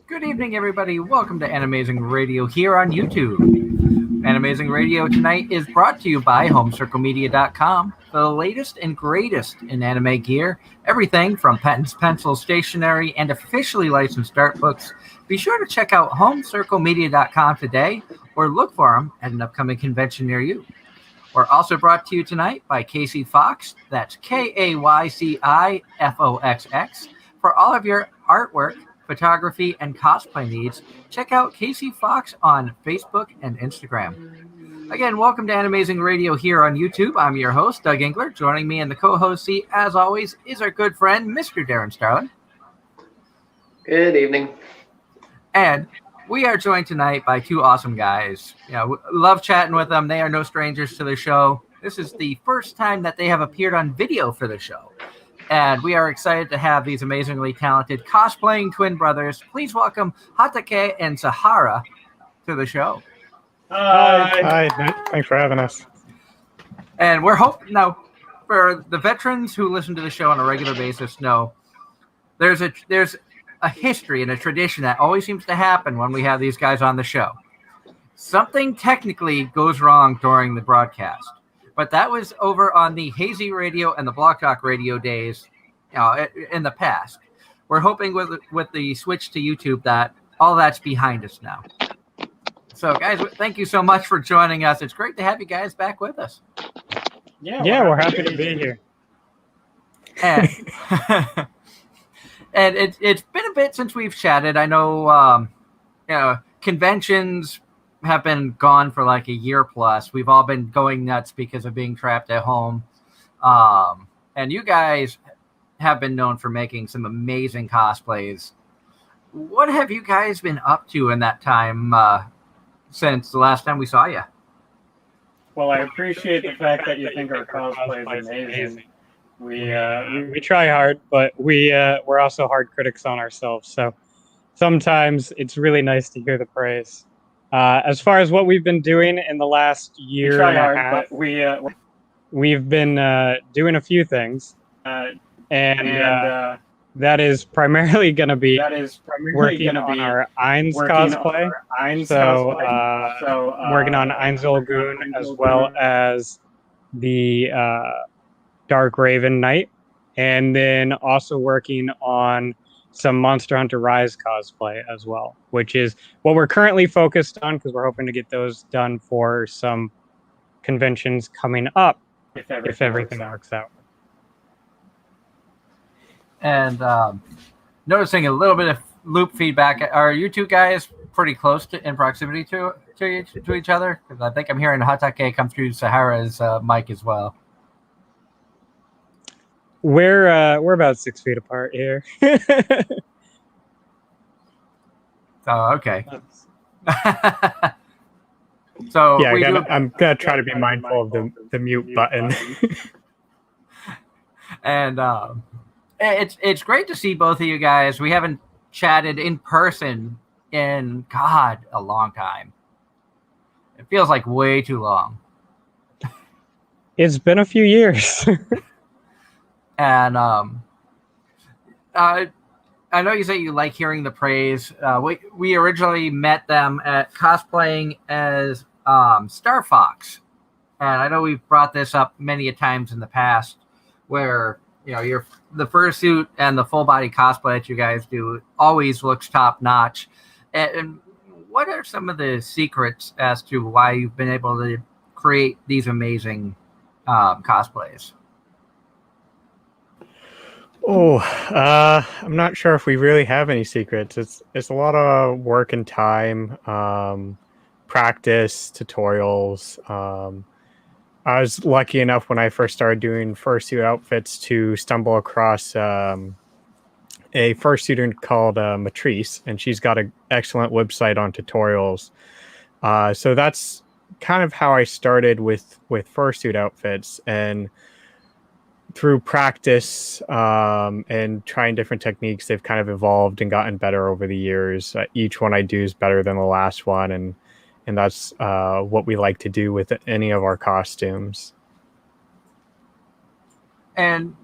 Good evening, everybody. Welcome to Anime-Zing Radio here on YouTube. Anime-Zing Radio tonight is brought to you by HomecircleMedia.com, the latest and greatest in anime gear. Everything from pens, pencils, stationery, and officially licensed art books. Be sure to check out HomecircleMedia.com today or look for them at an upcoming convention near you. We're also brought to you tonight by Casey Fox, that's KAYCIFOXX, for all of your artwork, photography, and cosplay needs. Check out Casey Fox on Facebook and Instagram. Again, welcome to Anime-Zing Radio here on YouTube. I'm your host, Doug Engler. Joining me in the co-host seat, as always, is our good friend, Mr. Darren Starlin. Good evening. And we are joined tonight by two awesome guys. Love chatting with them. They are no strangers to the show. This is the first time that they have appeared on video for the show. And we are excited to have these amazingly talented cosplaying twin brothers. Please welcome Hatake and Sahara to the show. Hi. Thanks for having us. And we're hoping now, for the veterans who listen to the show on a regular basis, know there's a history and a tradition that always seems to happen when we have these guys on the show. Something technically goes wrong during the broadcast, but that was over on the Hazy Radio and the Block Talk Radio days, in the past. We're hoping with the switch to YouTube that all that's behind us now. So, guys, thank you so much for joining us. It's great to have you guys back with us. Yeah, we're happy to be here. And And it's been a bit since we've chatted. I know, conventions have been gone for like a year plus. We've all been going nuts because of being trapped at home. And you guys have been known for making some amazing cosplays. What have you guys been up to in that time since the last time we saw you? Well, I appreciate the fact that you think our cosplay is amazing. We try hard, but we're also hard critics on ourselves. So sometimes it's really nice to hear the praise. As far as what we've been doing in the last year and a half, we've been doing a few things, and that is primarily going to be working on our Ainz cosplay. Working on Ainz Olgun as well as the Dark Raven Knight, and then also working on some Monster Hunter Rise cosplay as well, which is what we're currently focused on because we're hoping to get those done for some conventions coming up if everything works out. And noticing a little bit of loop feedback. Are you two guys pretty close in proximity to each other? Because I think I'm hearing Hatake come through Sahara's mic as well. We're about 6 feet apart here. Oh, okay. So yeah, I'm gonna try to be mindful of the mute button. And it's great to see both of you guys. We haven't chatted in person in a long time. It feels like way too long. It's been a few years. And I know you say you like hearing the praise. We originally met them at cosplaying as Star Fox, and I know we've brought this up many a times in the past, where the fursuit and the full body cosplay that you guys do always looks top notch. And what are some of the secrets as to why you've been able to create these amazing cosplays? I'm not sure if we really have any secrets. It's a lot of work and time, practice, tutorials. I was lucky enough when I first started doing fursuit outfits to stumble across a fursuiter called Matrice, and she's got an excellent website on tutorials. So that's kind of how I started with fursuit outfits, and through practice and trying different techniques, they've kind of evolved and gotten better over the years. Each one I do is better than the last one, and that's what we like to do with any of our costumes. And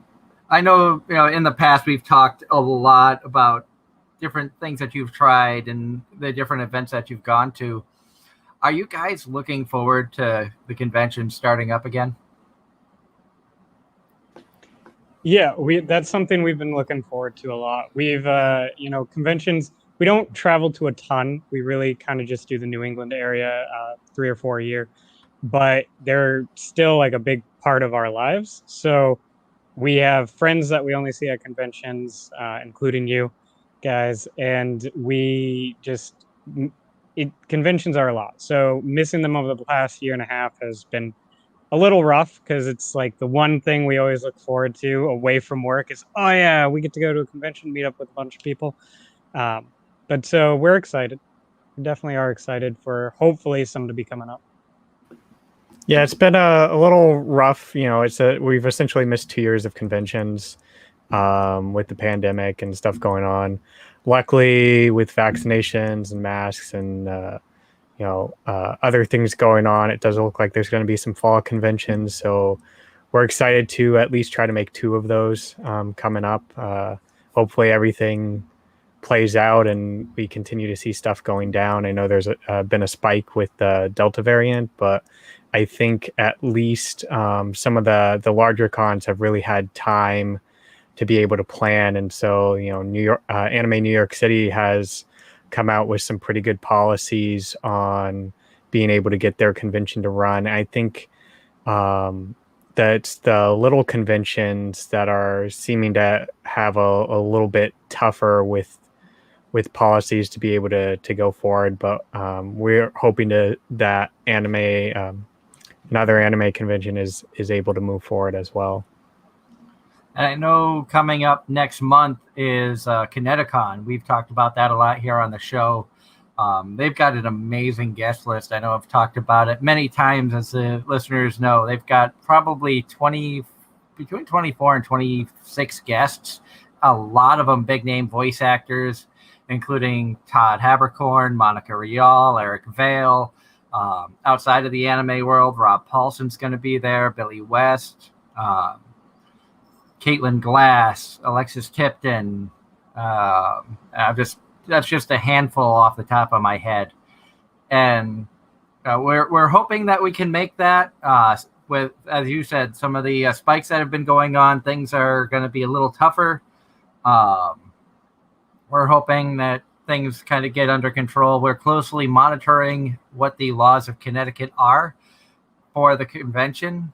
I know, in the past we've talked a lot about different things that you've tried and the different events that you've gone to, are you guys looking forward to the convention starting up again? Yeah, that's something we've been looking forward to a lot. We've conventions, we don't travel to a ton. We really kind of just do the New England area 3 or 4 a year, but they're still like a big part of our lives. So we have friends that we only see at conventions, including you guys, and conventions are a lot. So missing them over the past year and a half has been a little rough because it's like the one thing we always look forward to away from work is, oh yeah, we get to go to a convention, meet up with a bunch of people. But so we're excited. We definitely are excited for hopefully some to be coming up. Yeah, it's been a little rough. We've essentially missed 2 years of conventions with the pandemic and stuff going on. Luckily, with vaccinations and masks and other things going on, it does look like there's going to be some fall conventions. So we're excited to at least try to make 2 of those coming up. Hopefully everything plays out and we continue to see stuff going down. I know there's been a spike with the Delta variant, but I think at least some of the larger cons have really had time to be able to plan. And so, New York, Anime New York City has come out with some pretty good policies on being able to get their convention to run. I think that's the little conventions that are seeming to have a little bit tougher with policies to be able to go forward. But we're hoping that another anime convention is able to move forward as well. And I know coming up next month is Connecticut. We've talked about that a lot here on the show. They've got an amazing guest list. I know I've talked about it many times, as the listeners know. They've got probably between 24 and 26 guests, a lot of them big-name voice actors, including Todd Haberkorn, Monica Rial, Eric Vale. Outside of the anime world, Rob Paulson's going to be there, Billy West, Caitlin Glass, Alexis Tipton. That's just a handful off the top of my head, and we're hoping that we can make that. With, as you said, some of the spikes that have been going on, things are going to be a little tougher. We're hoping that things kind of get under control. We're closely monitoring what the laws of Connecticut are for the convention.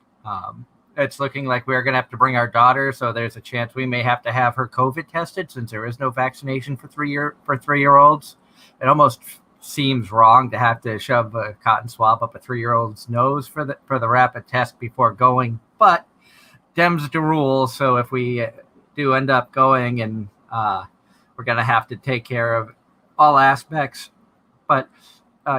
It's looking like we're going to have to bring our daughter, so there's a chance we may have to have her COVID tested since there is no vaccination for 3-year-olds. It almost seems wrong to have to shove a cotton swab up a 3-year-old's nose for the rapid test before going, but Dem's the rule. So if we do end up going, and we're going to have to take care of all aspects. But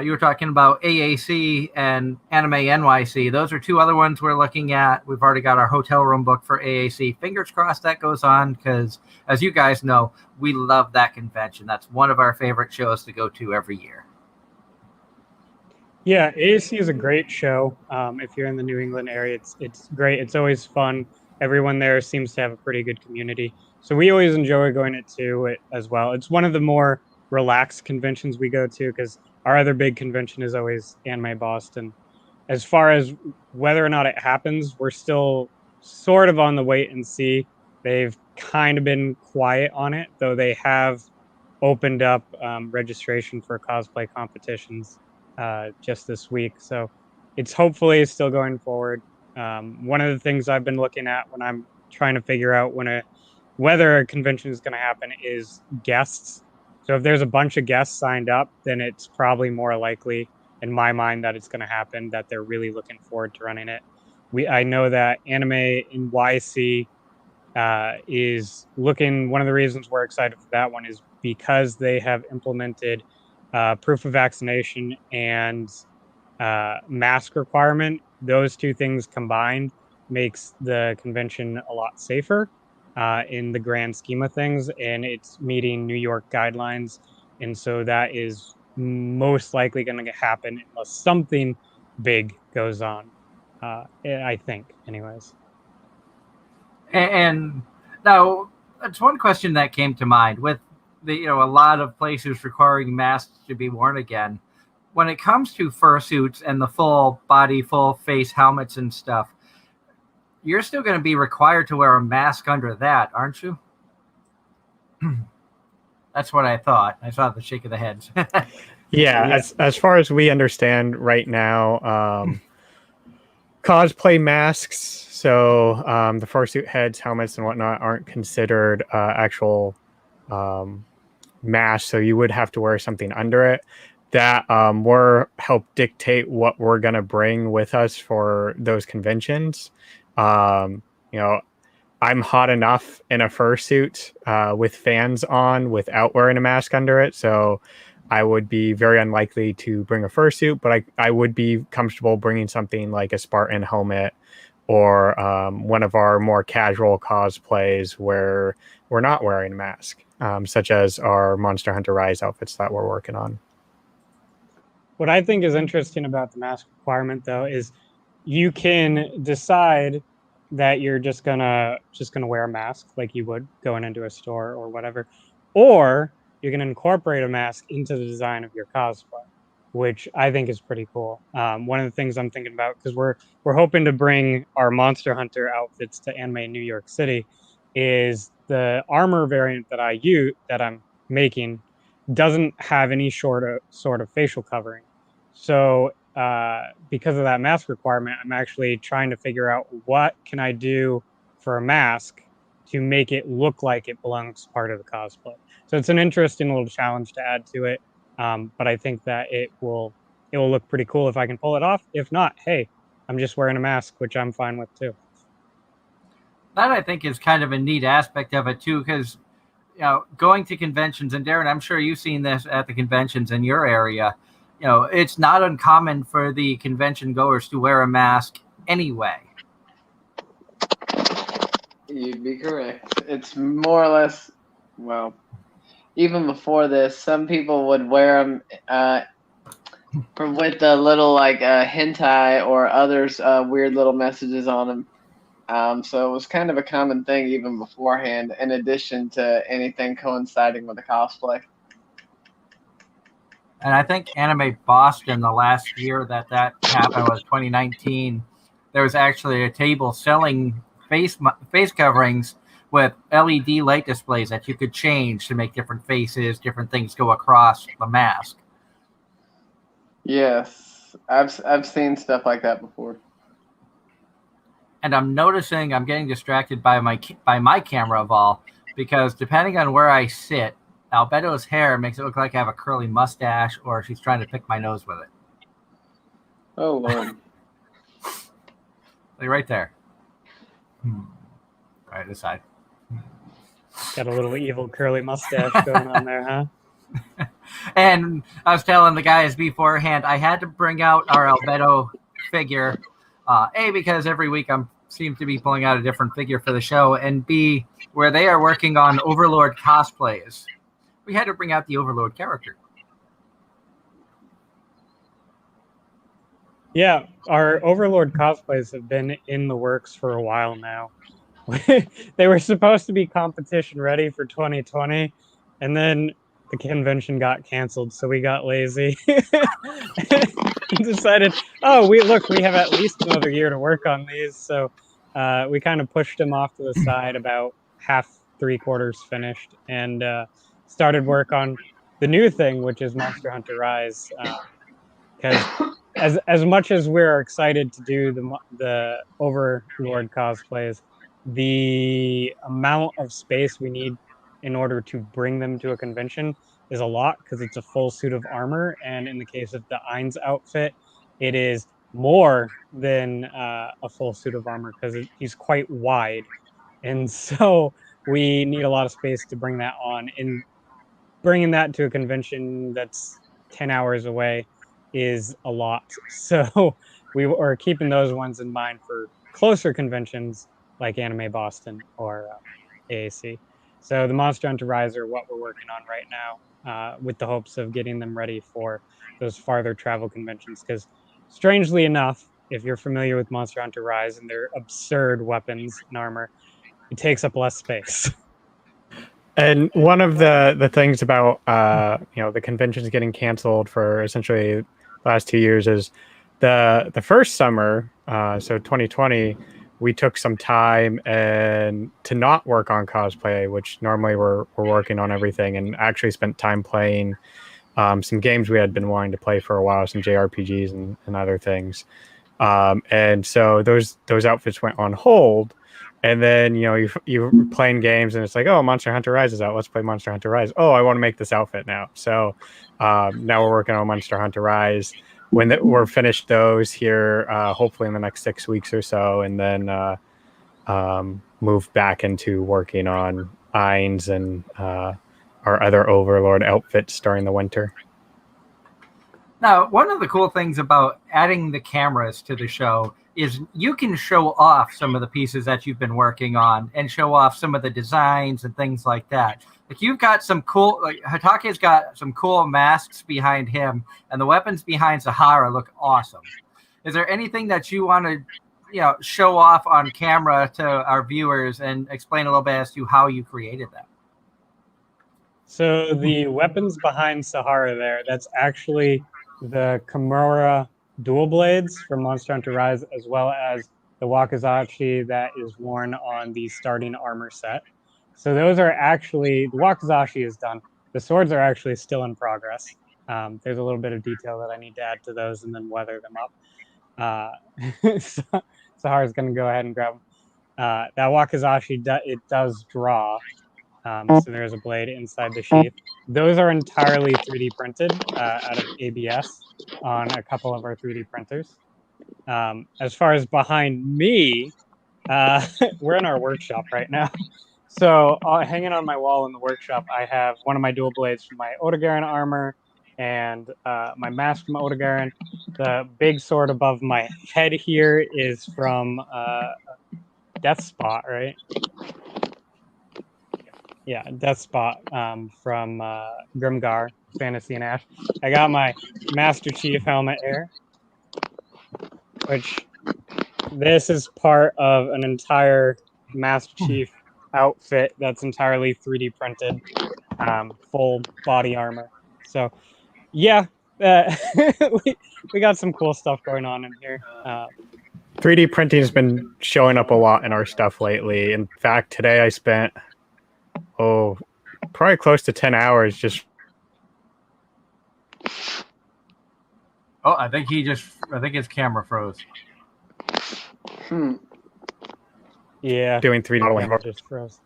you were talking about AAC and Anime NYC. Those are 2 other ones we're looking at. We've already got our hotel room booked for AAC. Fingers crossed that goes on, because as you guys know, we love that convention. That's one of our favorite shows to go to every year. Yeah, AAC is a great show. If you're in the New England area, it's great. It's always fun. Everyone there seems to have a pretty good community. So we always enjoy going to it as well. It's one of the more relaxed conventions we go to, because our other big convention is always Anime Boston. As far as whether or not it happens, we're still sort of on the wait and see. They've kind of been quiet on it, though they have opened up registration for cosplay competitions just this week. So it's hopefully still going forward. One of the things I've been looking at when I'm trying to figure out whether a convention is going to happen is guests. So if there's a bunch of guests signed up, then it's probably more likely in my mind that it's going to happen, that they're really looking forward to running it. I know that Anime-NYC is looking, one of the reasons we're excited for that one is because they have implemented proof of vaccination and mask requirement. Those 2 things combined makes the convention a lot safer in the grand scheme of things, and it's meeting New York guidelines. And so that is most likely going to happen unless something big goes on, I think, anyways. And now, that's one question that came to mind. With a lot of places requiring masks to be worn again. When it comes to fursuits and the full body, full face helmets and stuff, you're still going to be required to wear a mask under that, aren't you? That's what I thought. I saw the shake of the heads. Yeah, as far as we understand right now, cosplay masks, so the fursuit heads, helmets, and whatnot aren't considered actual masks, so you would have to wear something under it. That will help dictate what we're going to bring with us for those conventions. You know, I'm hot enough in a fursuit with fans on without wearing a mask under it, so I would be very unlikely to bring a fursuit, but I would be comfortable bringing something like a Spartan helmet or one of our more casual cosplays where we're not wearing a mask, such as our Monster Hunter Rise outfits that we're working on. What I think is interesting about the mask requirement, though, is you can decide that you're just gonna wear a mask like you would going into a store or whatever, or you can incorporate a mask into the design of your cosplay, which I think is pretty cool. One of the things I'm thinking about, because we're hoping to bring our Monster Hunter outfits to Anime New York City, is the armor variant that I'm making doesn't have any sort of facial covering. So because of that mask requirement, I'm actually trying to figure out what can I do for a mask to make it look like it belongs part of the cosplay. So it's an interesting little challenge to add to it. But I think that it will look pretty cool if I can pull it off. If not, hey, I'm just wearing a mask, which I'm fine with too. That I think is kind of a neat aspect of it too, because going to conventions, and Darren, I'm sure you've seen this at the conventions in your area. It's not uncommon for the convention goers to wear a mask anyway. You'd be correct. It's more or less, well, even before this, some people would wear them with the little hentai or others weird little messages on them. So it was kind of a common thing even beforehand, in addition to anything coinciding with the cosplay. And I think Anime Boston, the last year that happened was 2019. There was actually a table selling face coverings with LED light displays that you could change to make different faces, different things go across the mask. Yes, I've seen stuff like that before. And I'm noticing I'm getting distracted by my camera of all, because depending on where I sit, Albedo's hair makes it look like I have a curly mustache, or she's trying to pick my nose with it. Oh, Lord. Like right there. Right this side. Got a little evil curly mustache going on there, huh? And I was telling the guys beforehand, I had to bring out our Albedo figure. A, because every week I seem to be pulling out a different figure for the show, and B, where they are working on Overlord cosplays. We had to bring out the Overlord character. Yeah, our Overlord cosplays have been in the works for a while now. They were supposed to be competition ready for 2020, and then the convention got canceled, so we got lazy and decided, we have at least another year to work on these. So we kind of pushed them off to the side, about half, 3/4 finished, and started work on the new thing, which is Monster Hunter Rise. Because as much as we're excited to do the Overlord cosplays, the amount of space we need in order to bring them to a convention is a lot, because it's a full suit of armor, and in the case of the Ainz outfit, it is more than a full suit of armor, because he's quite wide, and so we need a lot of space to bring that on. And bringing that to a convention that's 10 hours away is a lot. So we are keeping those ones in mind for closer conventions like Anime Boston or AAC. So the Monster Hunter Rise are what we're working on right now, with the hopes of getting them ready for those farther travel conventions. Because strangely enough, if you're familiar with Monster Hunter Rise and their absurd weapons and armor, it takes up less space. And one of the things about the conventions getting canceled for essentially the last 2 years is the first summer, so 2020, we took some time and to not work on cosplay, which normally we're working on everything, and actually spent time playing some games we had been wanting to play for a while, some JRPGs and other things. And so those outfits went on hold. And then, you're playing games and it's like, oh, Monster Hunter Rise is out. Let's play Monster Hunter Rise. Oh, I want to make this outfit now. So now we're working on Monster Hunter Rise. When we're finished those here, hopefully in the next 6 weeks or so, and then move back into working on Ainz and our other Overlord outfits during the winter. Now, one of the cool things about adding the cameras to the show is you can show off some of the pieces that you've been working on and show off some of the designs and things like that. Like you've got some cool, like Hatake's got some cool masks behind him, and the weapons behind Sahara look awesome. Is there anything that you want to, show off on camera to our viewers and explain a little bit as to how you created that? So the weapons behind Sahara there, that's actually the Kimura dual blades from Monster Hunter Rise, as well as the wakizashi that is worn on the starting armor set. So those are actually, the wakizashi is done. The swords are actually still in progress. There's a little bit of detail that I need to add to those and then weather them up. Sahara's going to go ahead and grab them. That wakizashi, it does draw. So there's a blade inside the sheath. Those are entirely 3D printed out of ABS on a couple of our 3D printers. As far as behind me, we're in our workshop right now. So hanging on my wall in the workshop, I have one of my dual blades from my Otogaron armor and my mask from Otogaron. The big sword above my head here is from Death Spot, right? Yeah, Death Spot from Grimgar, Fantasy and Ash. I got my Master Chief helmet here, which this is part of an entire Master Chief outfit that's entirely 3D printed, full body armor. So, yeah, we got some cool stuff going on in here. 3D printing has been showing up a lot in our stuff lately. In fact, today I spent probably close to 10 hours just. I think his camera froze. Yeah. Doing 3D modeling. Just froze.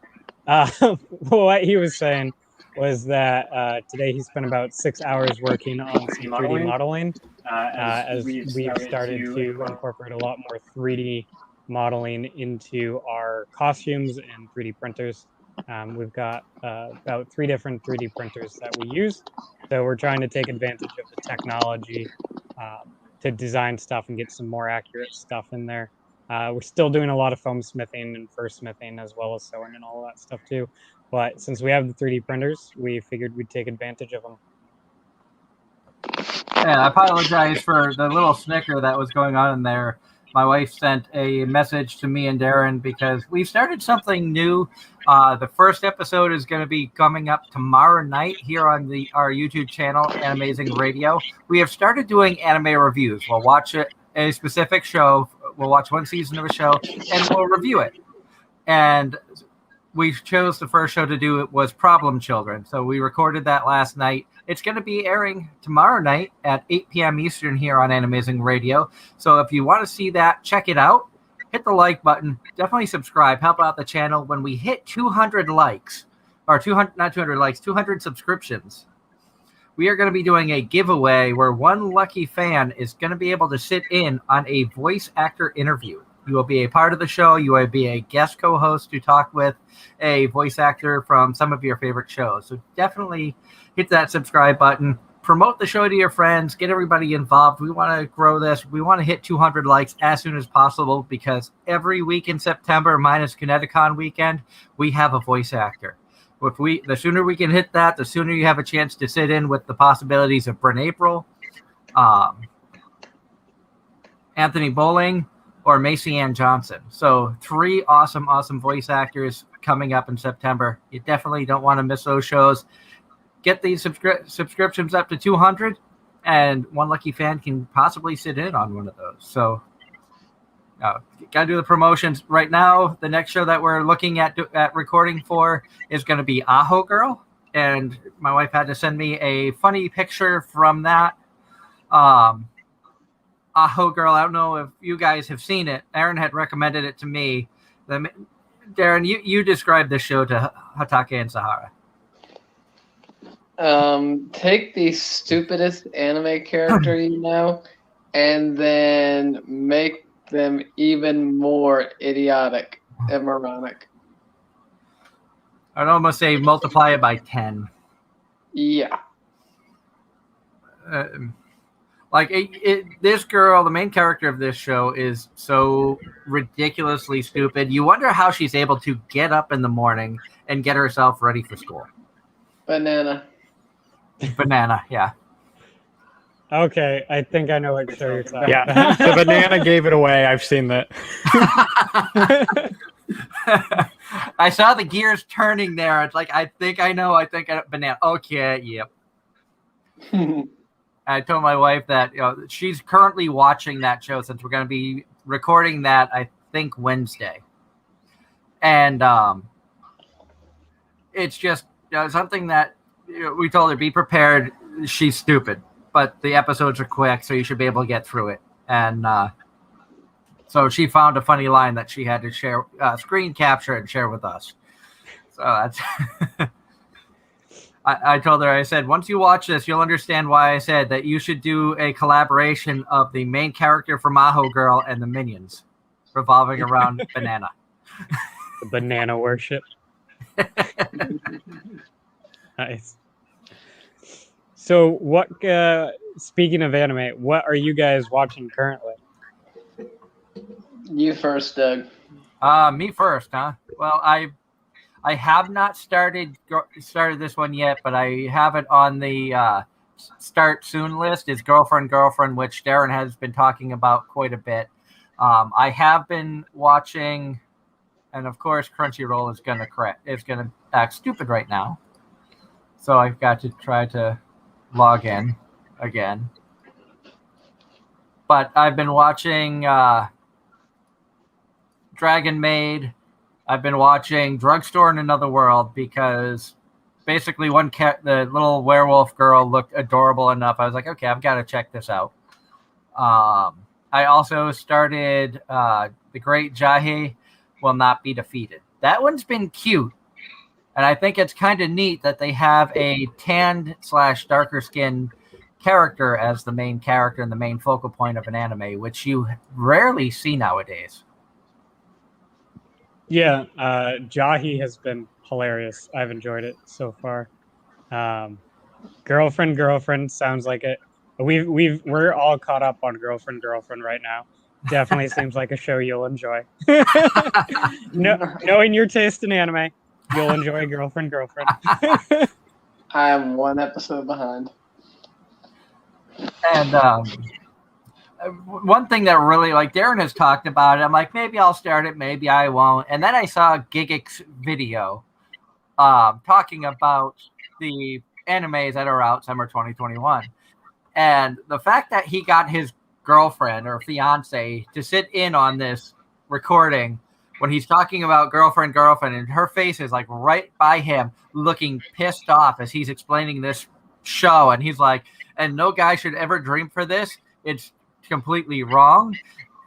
What he was saying was that today he spent about 6 hours working on some 3D modeling as we've started to incorporate a lot more 3D modeling into our costumes and 3D printers. We've got about 3 different 3D printers that we use. So we're trying to take advantage of the technology to design stuff and get some more accurate stuff in there. We're still doing a lot of foam smithing and fur smithing as well as sewing and all that stuff too. But since we have the 3D printers, we figured we'd take advantage of them. Yeah, I apologize for the little snicker that was going on in there. My wife sent a message to me and Darren because we've started something new. The first episode is going to be coming up tomorrow night here on our YouTube channel, Anime-Zing Radio. We have started doing anime reviews. We'll watch a specific show. We'll watch one season of a show, and we'll review it. And we chose the first show to do it was Problem Children. So we recorded that last night. It's going to be airing tomorrow night at 8 p.m. Eastern here on Anime-Zing Radio. So if you want to see that, check it out. Hit the like button. Definitely subscribe. Help out the channel. When we hit 200 likes, or 200 subscriptions, we are going to be doing a giveaway where one lucky fan is going to be able to sit in on a voice actor interview. You will be a part of the show. You will be a guest co-host to talk with a voice actor from some of your favorite shows. So definitely hit that subscribe button. Promote the show to your friends. Get everybody involved. We want to grow this. We want to hit 200 likes as soon as possible because every week in September, minus Connecticut weekend, we have a voice actor. The sooner we can hit that, the sooner you have a chance to sit in with the possibilities of Bryn April, Anthony Bowling, or Macy Ann Johnson. So 3 awesome voice actors coming up in September. You definitely don't want to miss those shows. Get these subscriptions up to 200, and one lucky fan can possibly sit in on one of those. So, gotta do the promotions right now. The next show that we're looking at recording for is going to be Aho Girl, and my wife had to send me a funny picture from that. Aho Girl, I don't know if you guys have seen it. Aaron had recommended it to me. Darren, you described the show to Hatake and Sahara. Take the stupidest anime character you know, and then make them even more idiotic and moronic. I'd almost say multiply it by 10. Yeah. This girl, the main character of this show, is so ridiculously stupid. You wonder how she's able to get up in the morning and get herself ready for school. Banana, yeah. Okay, I think I know what show you're talking Yeah, about. the banana gave it away. I've seen that. I saw the gears turning there. It's like, I think I know banana. Okay, yep. I told my wife that she's currently watching that show since we're going to be recording that, I think, Wednesday. And it's just something that we told her, be prepared. She's stupid, but the episodes are quick, so you should be able to get through it. And so she found a funny line that she had to share, screen capture and share with us. So that's... I told her, I said, once you watch this, you'll understand why I said that you should do a collaboration of the main character from Aho Girl and the minions revolving around Banana. The banana worship. Nice. So what, speaking of anime, what are you guys watching currently? You first, Doug. Me first, huh? Well, I have not started this one yet, but I have it on the start soon list. Is Girlfriend, which Darren has been talking about quite a bit. I have been watching, and of course Crunchyroll is gonna act stupid right now, so I've got to try to log in again. But I've been watching Dragon Maid. I've been watching Drugstore in Another World because basically the little werewolf girl looked adorable enough. I was like, okay, I've got to check this out. I also started The Great Jahe Will Not Be Defeated. That one's been cute. And I think it's kind of neat that they have a tanned / darker skinned character as the main character and the main focal point of an anime, which you rarely see nowadays. Yeah, Jahi has been hilarious. I've enjoyed it so far. Girlfriend sounds like it. We're all caught up on Girlfriend right now. Definitely seems like a show you'll enjoy. Knowing your taste in anime, you'll enjoy Girlfriend. I am one episode behind. And one thing that really, like Darren has talked about it, I'm like, maybe I'll start it, maybe I won't. And then I saw Gigix's video talking about the animes that are out summer 2021. And the fact that he got his girlfriend or fiance to sit in on this recording when he's talking about girlfriend, and her face is like right by him looking pissed off as he's explaining this show. And he's like, and no guy should ever dream for this. It's completely wrong,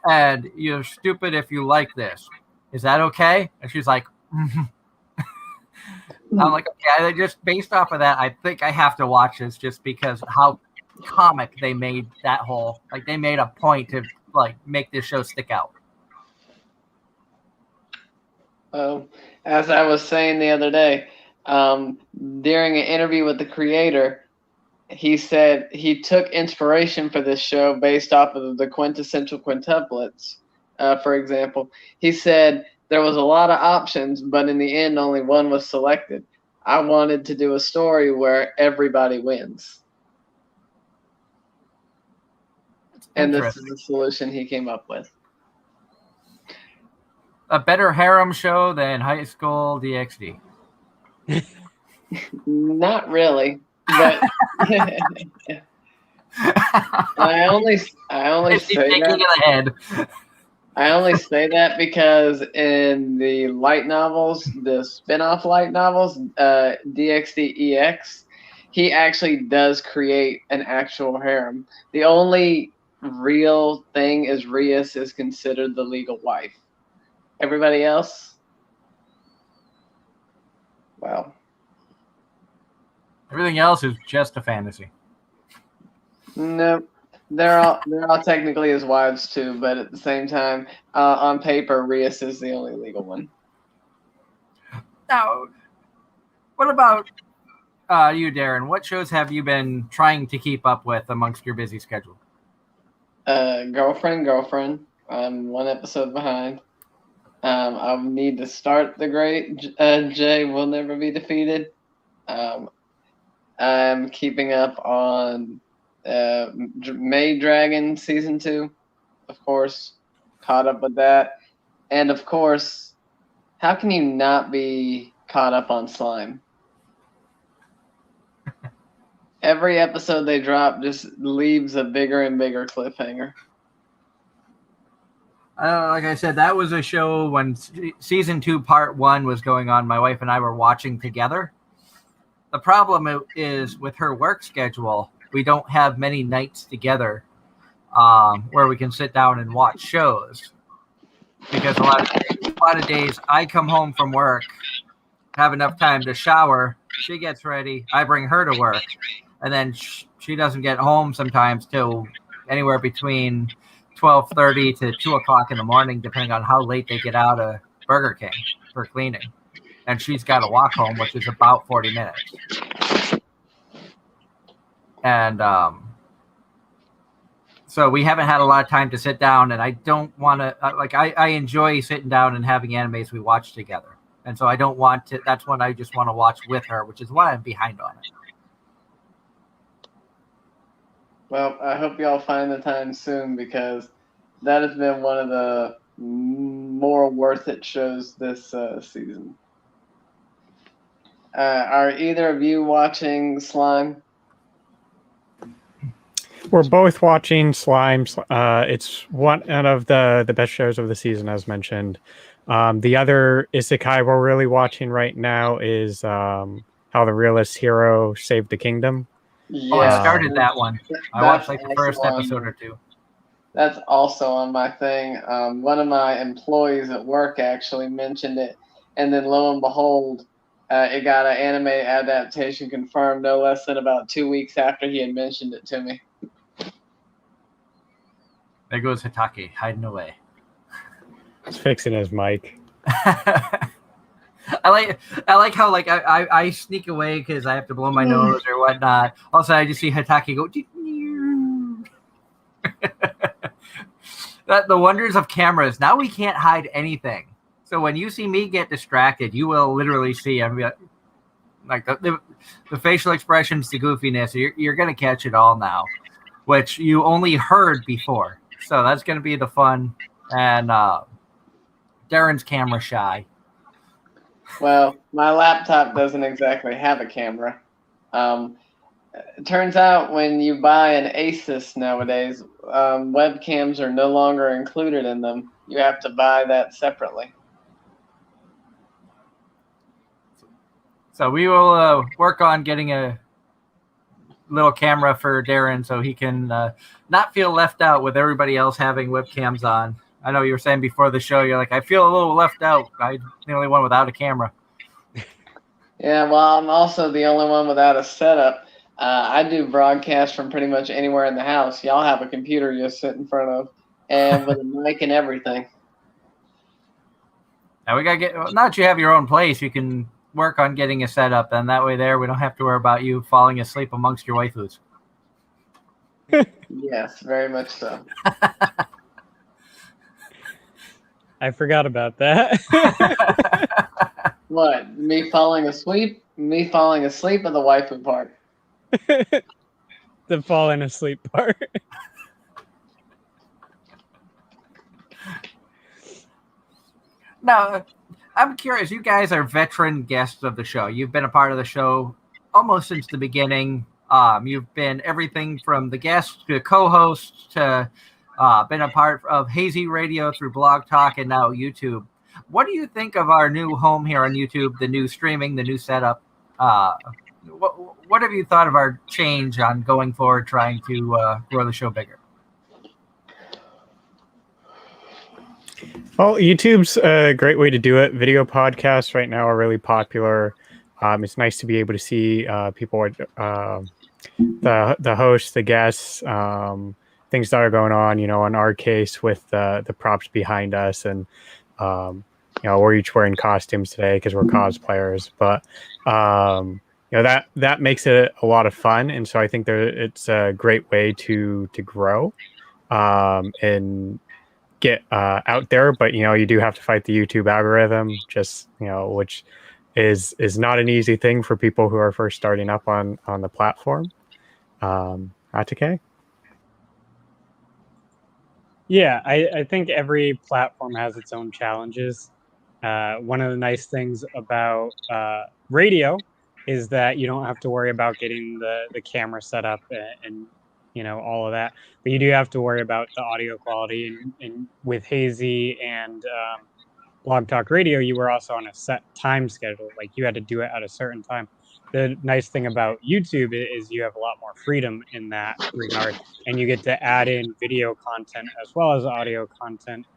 and you're stupid if you like this. Is that okay? And she's like, I'm like, okay. Just based off of that, I think I have to watch this just because how comic they made that whole, like, they made a point to like make this show stick out. As I was saying the other day, during an interview with the creator, he said he took inspiration for this show based off of the quintessential quintuplets. For example, he said there was a lot of options, but in the end, only one was selected. I wanted to do a story where everybody wins. And this is the solution he came up with. a better harem show than High School DxD. Not really, but I only say Shaking that. the head. I only say that because in the light novels, the spin-off light novels, DxDEX, he actually does create an actual harem. The only real thing is Rias is considered the legal wife. Everybody else, well, Everything else is just a fantasy. no, they're all technically his wives too, but at the same time, on paper, Rias is the only legal one. Now, what about you, Darren? What shows have you been trying to keep up with amongst your busy schedule? Girlfriend. I'm one episode behind. I need to start the great Jay Will Never Be Defeated. I'm keeping up on Maid Dragon Season 2, of course. Caught up with that. And of course, how can you not be caught up on Slime? Every episode they drop just leaves a bigger and bigger cliffhanger. Like I said, that was a show when season 2, part 1 was going on. My wife and I were watching together. The problem is with her work schedule, we don't have many nights together where we can sit down and watch shows. Because a lot of days I come home from work, have enough time to shower, she gets ready, I bring her to work, and then she doesn't get home sometimes till anywhere between 12:30 to 2 o'clock in the morning, depending on how late they get out of Burger King for cleaning. And she's got to walk home, which is about 40 minutes. And so we haven't had a lot of time to sit down, and I don't want to, I enjoy sitting down and having animes we watch together. And so I don't want to, that's when I just want to watch with her, which is why I'm behind on it. Well, I hope y'all find the time soon because that has been one of the more worth it shows this season. Are either of you watching Slime? We're both watching Slime. It's one of the best shows of the season, as mentioned. The other isekai we're really watching right now is How the Realist Hero Saved the Kingdom. Yeah, Oh, I started that one. I watched like the first also episode or two. That's also on my thing. One of my employees at work actually mentioned it, and then lo and behold, it got an anime adaptation confirmed no less than about 2 weeks after he had mentioned it to me. There goes Hatake, hiding away. He's fixing his mic. I like how I sneak away because I have to blow my nose or whatnot. Also, I just see Hatake go. The wonders of cameras. Now we can't hide anything. So when you see me get distracted, you will literally see. I mean, like the facial expressions, the goofiness. You're gonna catch it all now, which you only heard before. So that's gonna be the fun. And Darren's camera shy. Well, my laptop doesn't exactly have a camera. It turns out when you buy an Asus nowadays, webcams are no longer included in them. You have to buy that separately. So we will work on getting a little camera for Darren so he can not feel left out with everybody else having webcams on. I know you were saying before the show, you're like, I feel a little left out. I'm the only one without a camera. Yeah, well, I'm also the only one without a setup. I do broadcasts from pretty much anywhere in the house. Y'all have a computer you sit in front of, and with a mic and everything. Now we gotta get. Well, now that you have your own place, you can work on getting a setup, and that way there we don't have to worry about you falling asleep amongst your waifus. Yes, very much so. I forgot about that. What? Me falling asleep? Me falling asleep at the waifu part. The falling asleep part. Now, I'm curious. You guys are veteran guests of the show. You've been a part of the show almost since the beginning. You've been everything from the guest to co-host to been a part of Hazy Radio through Blog Talk and now YouTube. What do you think of our new home here on YouTube, the new streaming, the new setup? What have you thought of our change on going forward, trying to grow the show bigger? Well, YouTube's a great way to do it. Video podcasts right now are really popular. It's nice to be able to see people, the hosts, the guests, things that are going on. In our case with the props behind us, and we're each wearing costumes today because we're cosplayers. But that makes it a lot of fun, and so I think it's a great way to grow and get out there. But you do have to fight the YouTube algorithm, just which is not an easy thing for people who are first starting up on the platform. Hatake? Yeah, I think every platform has its own challenges. One of the nice things about radio is that you don't have to worry about getting the camera set up and all of that, but you do have to worry about the audio quality. And with Hazy and Blog Talk Radio, you were also on a set time schedule. Like, you had to do it at a certain time. The nice thing about YouTube is you have a lot more freedom in that regard, and you get to add in video content as well as audio content.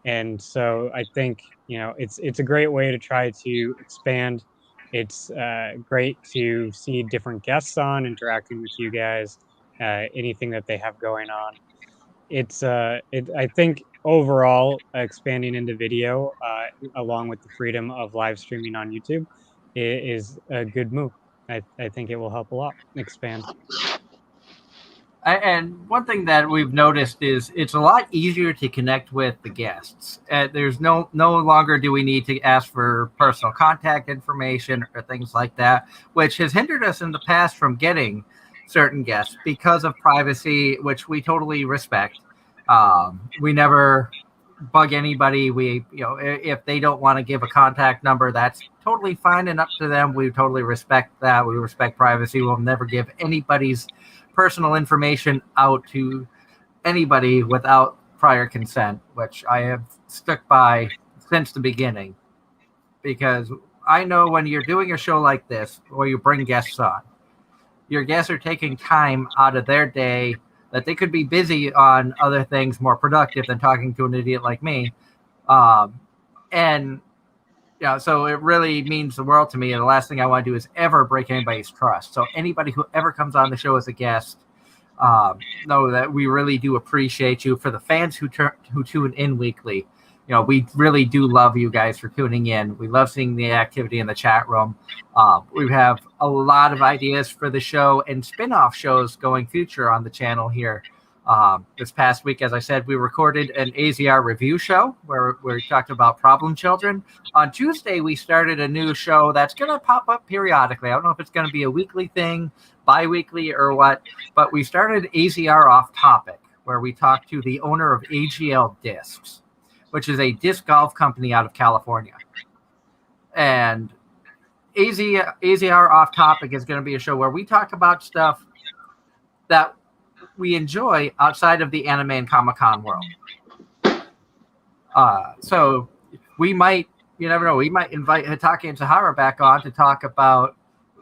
And so I think it's a great way to try to expand. It's great to see different guests on, interacting with you guys, anything that they have going on. I think overall, expanding into video, along with the freedom of live streaming on YouTube, is a good move. I think it will help a lot expand. And one thing that we've noticed is it's a lot easier to connect with the guests. There's no longer do we need to ask for personal contact information or things like that, which has hindered us in the past from getting certain guests because of privacy, which we totally respect. We never bug anybody. If they don't want to give a contact number, that's totally fine and up to them. We totally respect that. We respect privacy. We'll never give anybody's personal information out to anybody without prior consent, which I have stuck by since the beginning, because I know when you're doing a show like this where you bring guests on, your guests are taking time out of their day that they could be busy on other things more productive than talking to an idiot like me. So it really means the world to me. And the last thing I want to do is ever break anybody's trust. So anybody who ever comes on the show as a guest, know that we really do appreciate you. For the fans who tune in weekly, we really do love you guys for tuning in. We love seeing the activity in the chat room. We have a lot of ideas for the show and spin-off shows going future on the channel here. This past week, as I said, we recorded an AZR review show where we talked about problem children. On Tuesday, we started a new show that's going to pop up periodically. I don't know if it's going to be a weekly thing, bi-weekly, or what, but we started AZR Off Topic, where we talked to the owner of AGL Discs, which is a disc golf company out of California. And AZR Off Topic is going to be a show where we talk about stuff that we enjoy outside of the anime and Comic-Con world. So we might, you never know, we might invite Hatake and Sahara back on to talk about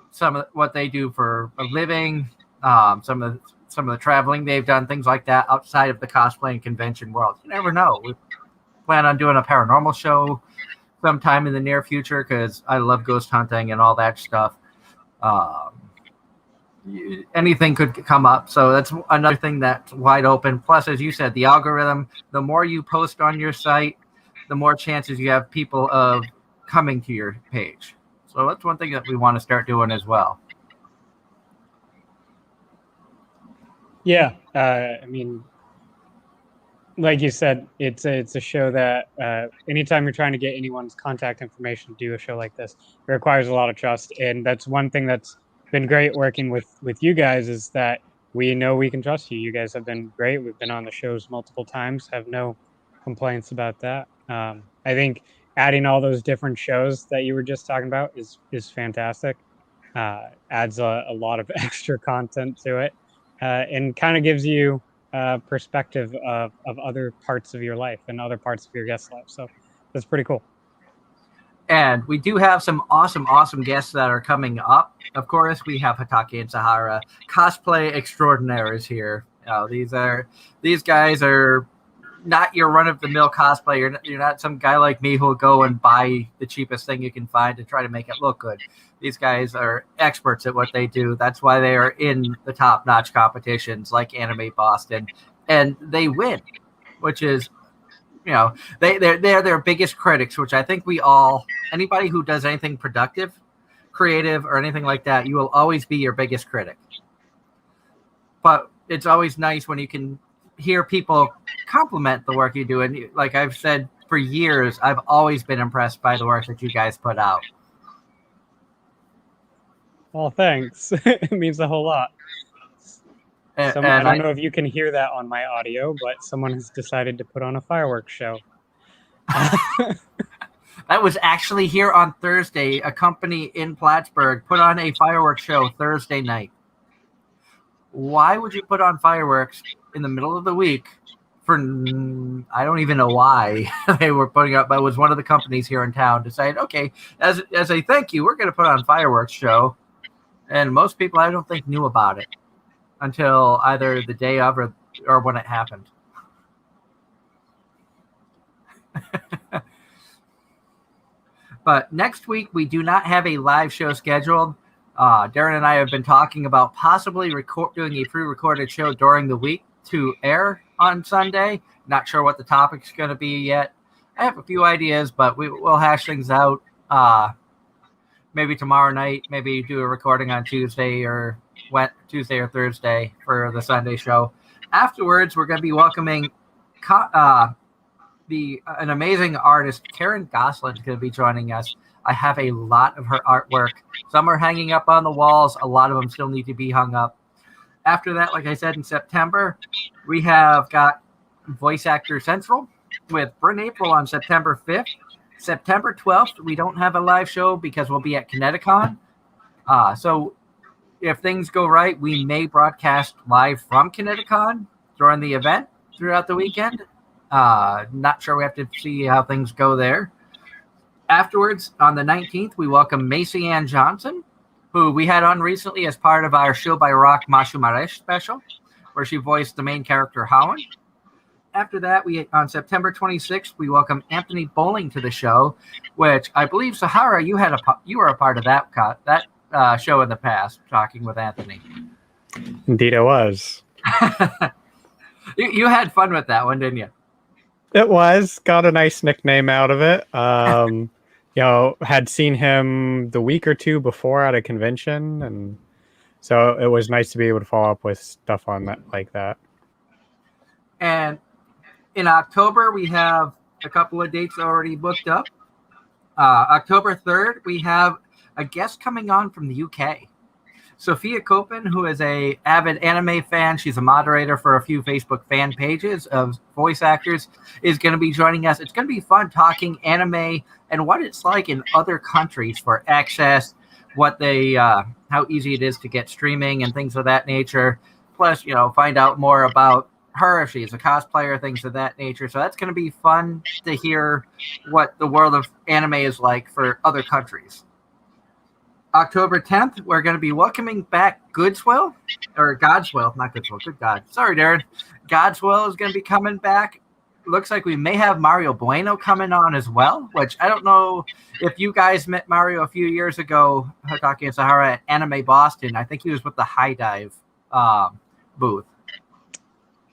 some of what they do for a living, some of the traveling they've done, things like that outside of the cosplay and convention world. You never know. We plan on doing a paranormal show sometime in the near future because I love ghost hunting and all that stuff. Anything could come up, so that's another thing that's wide open. Plus, as you said, the algorithm, the more you post on your site, the more chances you have people of coming to your page. So that's one thing that we want to start doing as well. Yeah, I mean, like you said, it's a show that anytime you're trying to get anyone's contact information to do a show like this, it requires a lot of trust. And that's one thing that's been great working with you guys, is that we know we can trust you. You guys have been great. We've been on the shows multiple times, have no complaints about that. I think adding all those different shows that you were just talking about is fantastic. Adds a lot of extra content to it, and kind of gives you perspective of other parts of your life and other parts of your guest life. So that's pretty cool. And we do have some awesome guests that are coming up. Of course, we have Hatake and Sahara, cosplay extraordinaires here. These guys are not your run-of-the-mill cosplay. You're not some guy like me who'll go and buy the cheapest thing you can find to try to make it look good. These guys are experts at what they do. That's why they are in the top-notch competitions like Anime Boston, and they win, which is, they're their biggest critics, which I think anybody who does anything productive, creative, or anything like that, you will always be your biggest critic. But it's always nice when you can hear people compliment the work you do. And like I've said for years, I've always been impressed by the work that you guys put out. Well, thanks. It means a whole lot. I don't know if you can hear that on my audio, but someone has decided to put on a fireworks show. That was actually here on Thursday. A company in Plattsburgh put on a fireworks show Thursday night. Why would you put on fireworks in the middle of the week? I don't even know why they were putting up, but it was one of the companies here in town decided, okay, as a thank you, we're going to put on a fireworks show. And most people, I don't think, knew about it until either the day of or when it happened. But next week, we do not have a live show scheduled. Darren and I have been talking about possibly doing a pre-recorded show during the week to air on Sunday. Not sure what the topic's going to be yet. I have a few ideas, but we'll hash things out. Maybe tomorrow night, maybe do a recording on Tuesday or Thursday for the Sunday show. Afterwards, we're going to be welcoming an amazing artist, Karen Gosselin, is going to be joining us. I have a lot of her artwork. Some are hanging up on the walls. A lot of them still need to be hung up. After that, like I said, in September, we have got Voice Actor Central with Bryn April on September 5th. September 12th, we don't have a live show because we'll be at Connecticut. So if things go right, we may broadcast live from Connecticut during the event throughout the weekend. Not sure. We have to see how things go there. Afterwards, on the 19th, we welcome Macy Ann Johnson, who we had on recently as part of our Show by Rock Mashumaresh special, where she voiced the main character, Howen. After that, on September 26th, we welcome Anthony Bowling to the show, which I believe, Sahara, you were a part of that show in the past, talking with Anthony. Indeed, I was. You had fun with that one, didn't you? It was. Got a nice nickname out of it. Had seen him the week or two before at a convention, and so it was nice to be able to follow up with stuff on that like that. And in October, we have a couple of dates already booked up. October 3rd, we have a guest coming on from the UK. Sophia Copen, who is an avid anime fan, she's a moderator for a few Facebook fan pages of voice actors, is going to be joining us. It's going to be fun talking anime and what it's like in other countries for access, how easy it is to get streaming and things of that nature. Plus, find out more about her, if she's a cosplayer, things of that nature. So that's going to be fun to hear what the world of anime is like for other countries. October 10th, we're going to be welcoming back Godswill, not Godswill, good God. Sorry, Darren. Godswill is going to be coming back. Looks like we may have Mario Bueno coming on as well, which I don't know if you guys met Mario a few years ago, Hatake and Sahara, at Anime Boston. I think he was with the High Dive booth.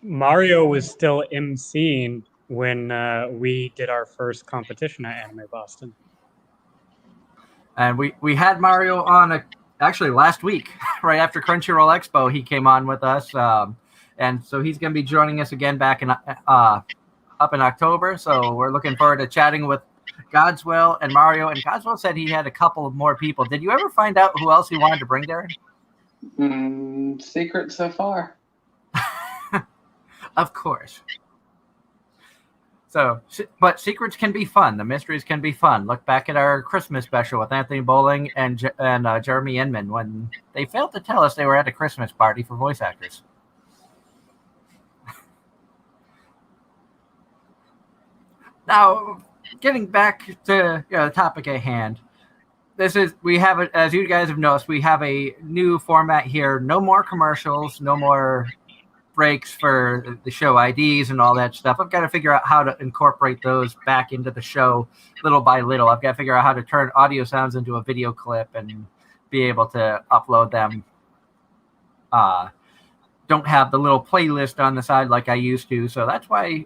Mario was still emceeing when we did our first competition at Anime Boston. And we had Mario on actually last week, right after Crunchyroll Expo. He came on with us, and so he's going to be joining us again back up in October. So we're looking forward to chatting with Godswill and Mario. And Godswill said he had a couple of more people. Did you ever find out who else he wanted to bring, Darren? Secret so far. Of course. So, but secrets can be fun. The mysteries can be fun. Look back at our Christmas special with Anthony Bowling and Jeremy Inman when they failed to tell us they were at a Christmas party for voice actors. Now, getting back to the topic at hand, we have it, as you guys have noticed, we have a new format here. No more commercials, no more breaks for the show IDs and all that stuff. I've got to figure out how to incorporate those back into the show little by little. I've got to figure out how to turn audio sounds into a video clip and be able to upload them. Don't have the little playlist on the side like I used to, so that's why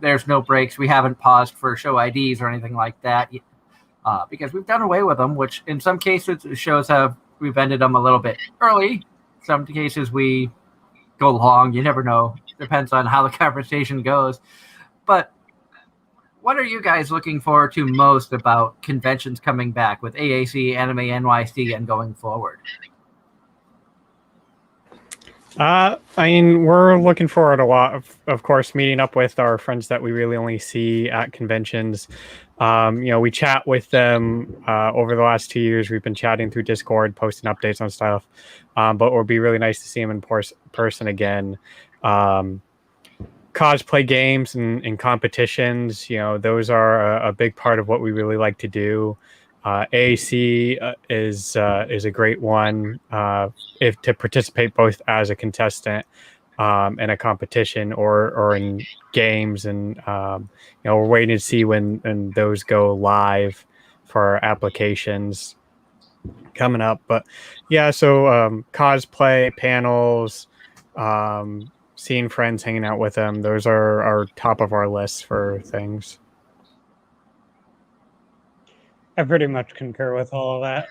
there's no breaks. We haven't paused for show IDs or anything like that because we've done away with them, which in some cases we've ended them a little bit early. Some cases we go long. You never know. Depends on how the conversation goes. But what are you guys looking forward to most about conventions coming back with AAC, Anime NYC, and going forward? I mean, we're looking forward a lot, of course, meeting up with our friends that we really only see at conventions. We chat with them over the last 2 years. We've been chatting through Discord, posting updates on stuff. But it would be really nice to see them in person again. Cosplay games and competitions, those are a big part of what we really like to do. AAC is a great one if to participate both as a contestant in a competition or in games, and we're waiting to see when those go live for applications coming up. But yeah, so cosplay panels, seeing friends, hanging out with them, those are top of our list for things. I pretty much concur with all of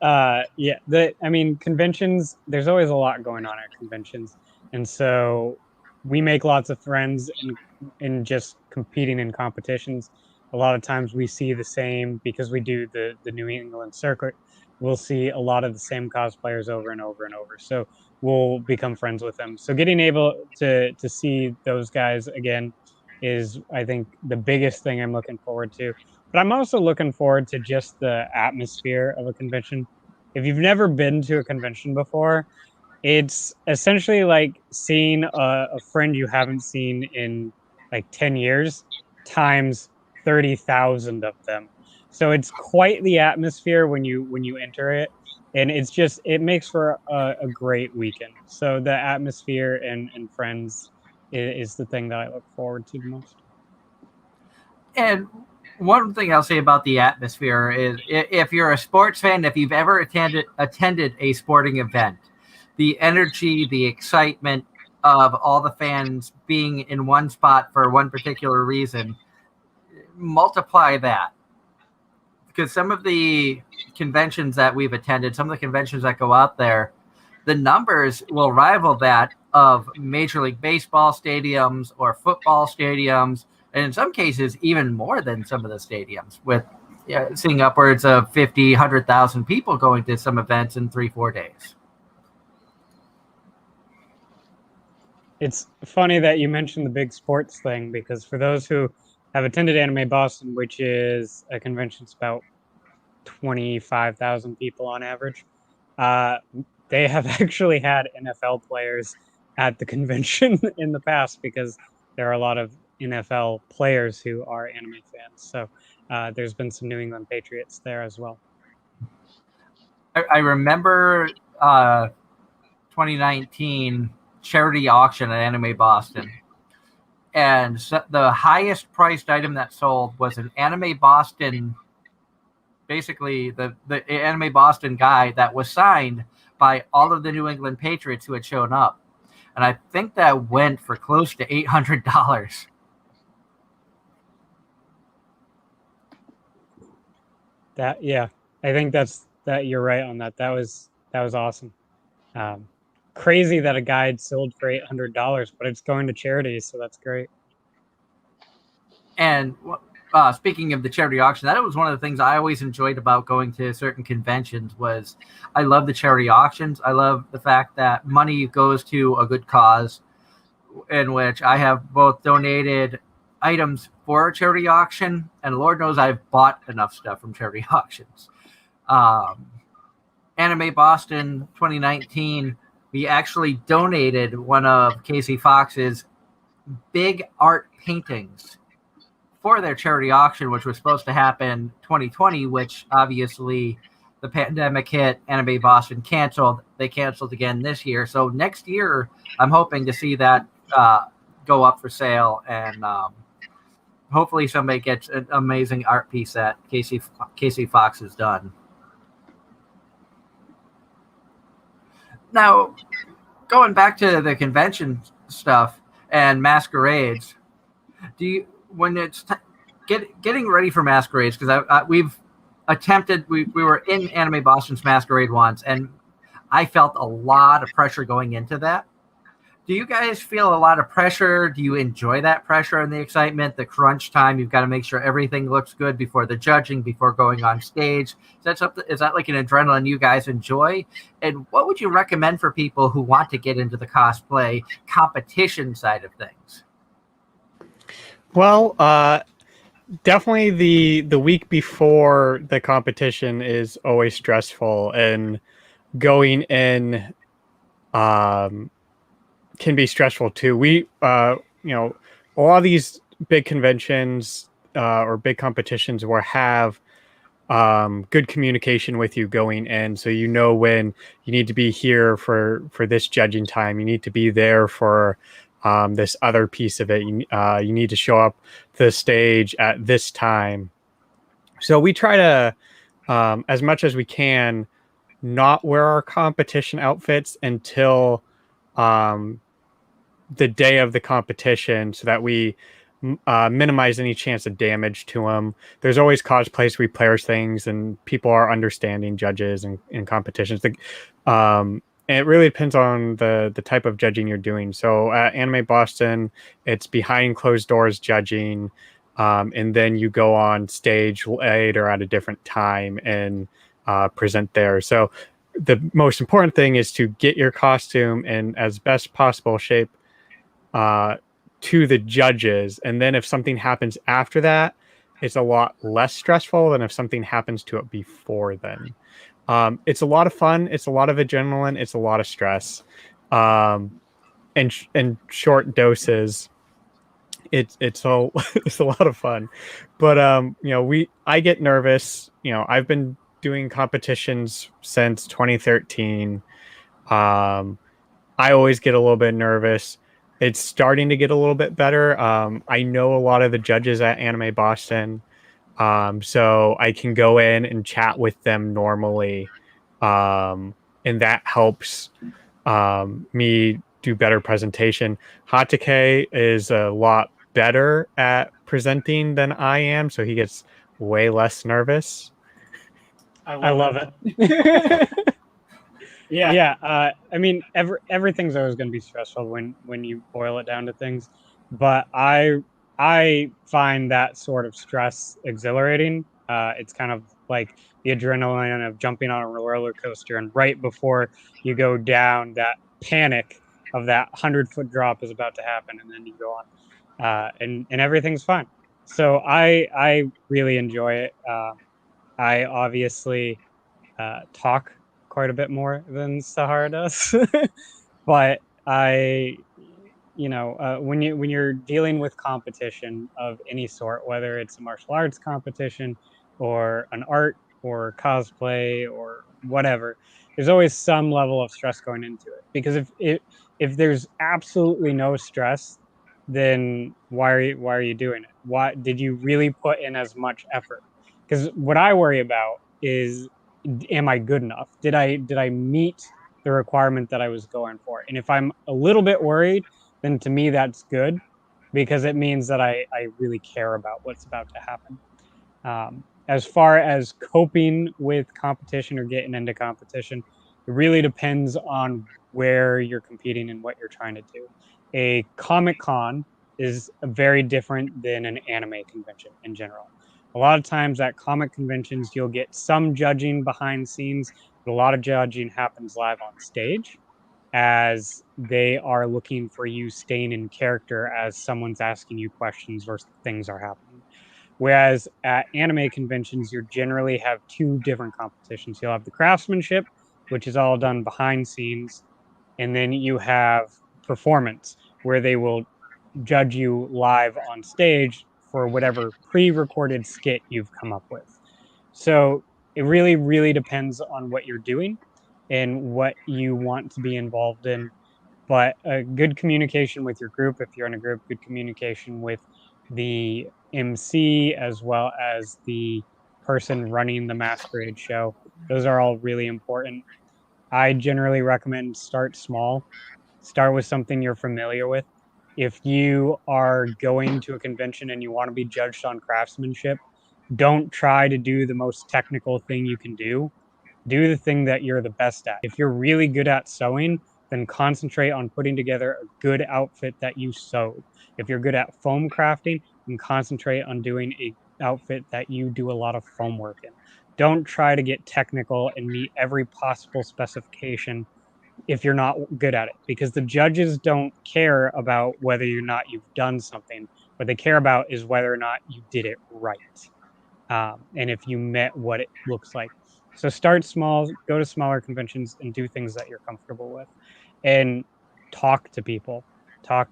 that. Conventions, there's always a lot going on at conventions. And so we make lots of friends in just competing in competitions. A lot of times we see the same, because we do the New England circuit, we'll see a lot of the same cosplayers over and over and over. So we'll become friends with them. So getting able to see those guys again is, I think, the biggest thing I'm looking forward to. But I'm also looking forward to just the atmosphere of a convention. If you've never been to a convention before, it's essentially like seeing a friend you haven't seen in like 10 years times 30,000 of them. So it's quite the atmosphere when you enter it. And it makes for a great weekend. So the atmosphere and friends is the thing that I look forward to the most. And one thing I'll say about the atmosphere is, if you're a sports fan, if you've ever attended a sporting event, the energy, the excitement of all the fans being in one spot for one particular reason, multiply that. Because some of the conventions that we've attended, some of the conventions that go out there, the numbers will rival that of Major League Baseball stadiums or football stadiums, and in some cases, even more than some of the stadiums, with seeing upwards of 50, 100,000 people going to some events in 3-4 days. It's funny that you mentioned the big sports thing, because for those who have attended Anime Boston, which is a convention, it's about 25,000 people on average, they have actually had NFL players at the convention in the past, because there are a lot of NFL players who are anime fans. So there's been some New England Patriots there as well. I remember 2019 charity auction at Anime Boston. And the highest priced item that sold was an Anime Boston, basically the Anime Boston guy that was signed by all of the New England Patriots who had shown up. And I think that went for close to $800. I think that you're right on that. That was awesome. Crazy that a guide sold for $800, but it's going to charities, so that's great. And speaking of the charity auction, that was one of the things I always enjoyed about going to certain conventions. Was I love the charity auctions. I love the fact that money goes to a good cause. in which I have both donated items for a charity auction, and Lord knows I've bought enough stuff from charity auctions. Anime Boston 2019, we actually donated one of Casey Fox's big art paintings for their charity auction, which was supposed to happen 2020, which obviously the pandemic hit, Anime Boston canceled. They canceled again this year. So next year, I'm hoping to see that go up for sale, and hopefully somebody gets an amazing art piece that Casey Fox has done. Now, going back to the convention stuff and masquerades, do you, when it's getting ready for masquerades, because we've attempted, we were in Anime Boston's masquerade once, and I felt a lot of pressure going into that. Do you guys feel a lot of pressure? Do you enjoy that pressure and the excitement, the crunch time? You've got to make sure everything looks good before the judging, before going on stage. Is that like an adrenaline you guys enjoy? And what would you recommend for people who want to get into the cosplay competition side of things? Well, definitely the week before the competition is always stressful, and going in can be stressful too. We, a lot of these big conventions or big competitions will have good communication with you going in, so you know when you need to be here for this judging time, you need to be there for this other piece of it. You need to show up to the stage at this time. So we try to, as much as we can, not wear our competition outfits until the day of the competition, so that we minimize any chance of damage to them. There's always cosplays, replayers things, and people are understanding judges and in competitions. And it really depends on the type of judging you're doing. So at Anime Boston, it's behind closed doors judging, and then you go on stage later at a different time and present there. So the most important thing is to get your costume in as best possible shape to the judges, and then if something happens after that, it's a lot less stressful than if something happens to it before then. It's a lot of fun, it's a lot of adrenaline, it's a lot of stress, and short doses. It's a it's a lot of fun, but I get nervous. I've been doing competitions since 2013. I always get a little bit nervous. It's starting to get a little bit better. I know a lot of the judges at Anime Boston, so I can go in and chat with them normally, and that helps me do better presentation. Hatake is a lot better at presenting than I am, so he gets way less nervous. I love it. Yeah. I mean, everything's always going to be stressful when you boil it down to things, but I find that sort of stress exhilarating. It's kind of like the adrenaline of jumping on a roller coaster, and right before you go down, that panic of that 100-foot drop is about to happen, and then you go on, and everything's fine. So I really enjoy it. I obviously talk quite a bit more than Sahara does, but when you're dealing with competition of any sort, whether it's a martial arts competition or an art or cosplay or whatever, there's always some level of stress going into it. Because if there's absolutely no stress, then why are you doing it? Why did you really put in as much effort? Because what I worry about is, am I good enough? Did I meet the requirement that I was going for? And if I'm a little bit worried, then to me that's good, because it means that I really care about what's about to happen. As far as coping with competition or getting into competition, it really depends on where you're competing and what you're trying to do. A Comic-Con is very different than an anime convention in general. A lot of times at comic conventions, you'll get some judging behind scenes, but a lot of judging happens live on stage. as they are looking for you staying in character as someone's asking you questions or things are happening. Whereas at anime conventions, you generally have two different competitions. You'll have the craftsmanship, which is all done behind scenes, and then you have performance, where they will judge you live on stage for whatever pre-recorded skit you've come up with. So it really, really depends on what you're doing and what you want to be involved in. But a good communication with your group, if you're in a group, good communication with the MC as well as the person running the masquerade show. Those are all really important. I generally recommend start small. Start with something you're familiar with. If you are going to a convention and you want to be judged on craftsmanship, don't try to do the most technical thing you can do. Do the thing that you're the best at. If you're really good at sewing, then concentrate on putting together a good outfit that you sewed. If you're good at foam crafting, then concentrate on doing a outfit that you do a lot of foam work in. Don't try to get technical and meet every possible specification if you're not good at it, because the judges don't care about whether or not you've done something. What they care about is whether or not you did it right, and if you met what it looks like. So start small, go to smaller conventions, and do things that you're comfortable with, and talk to people. Talk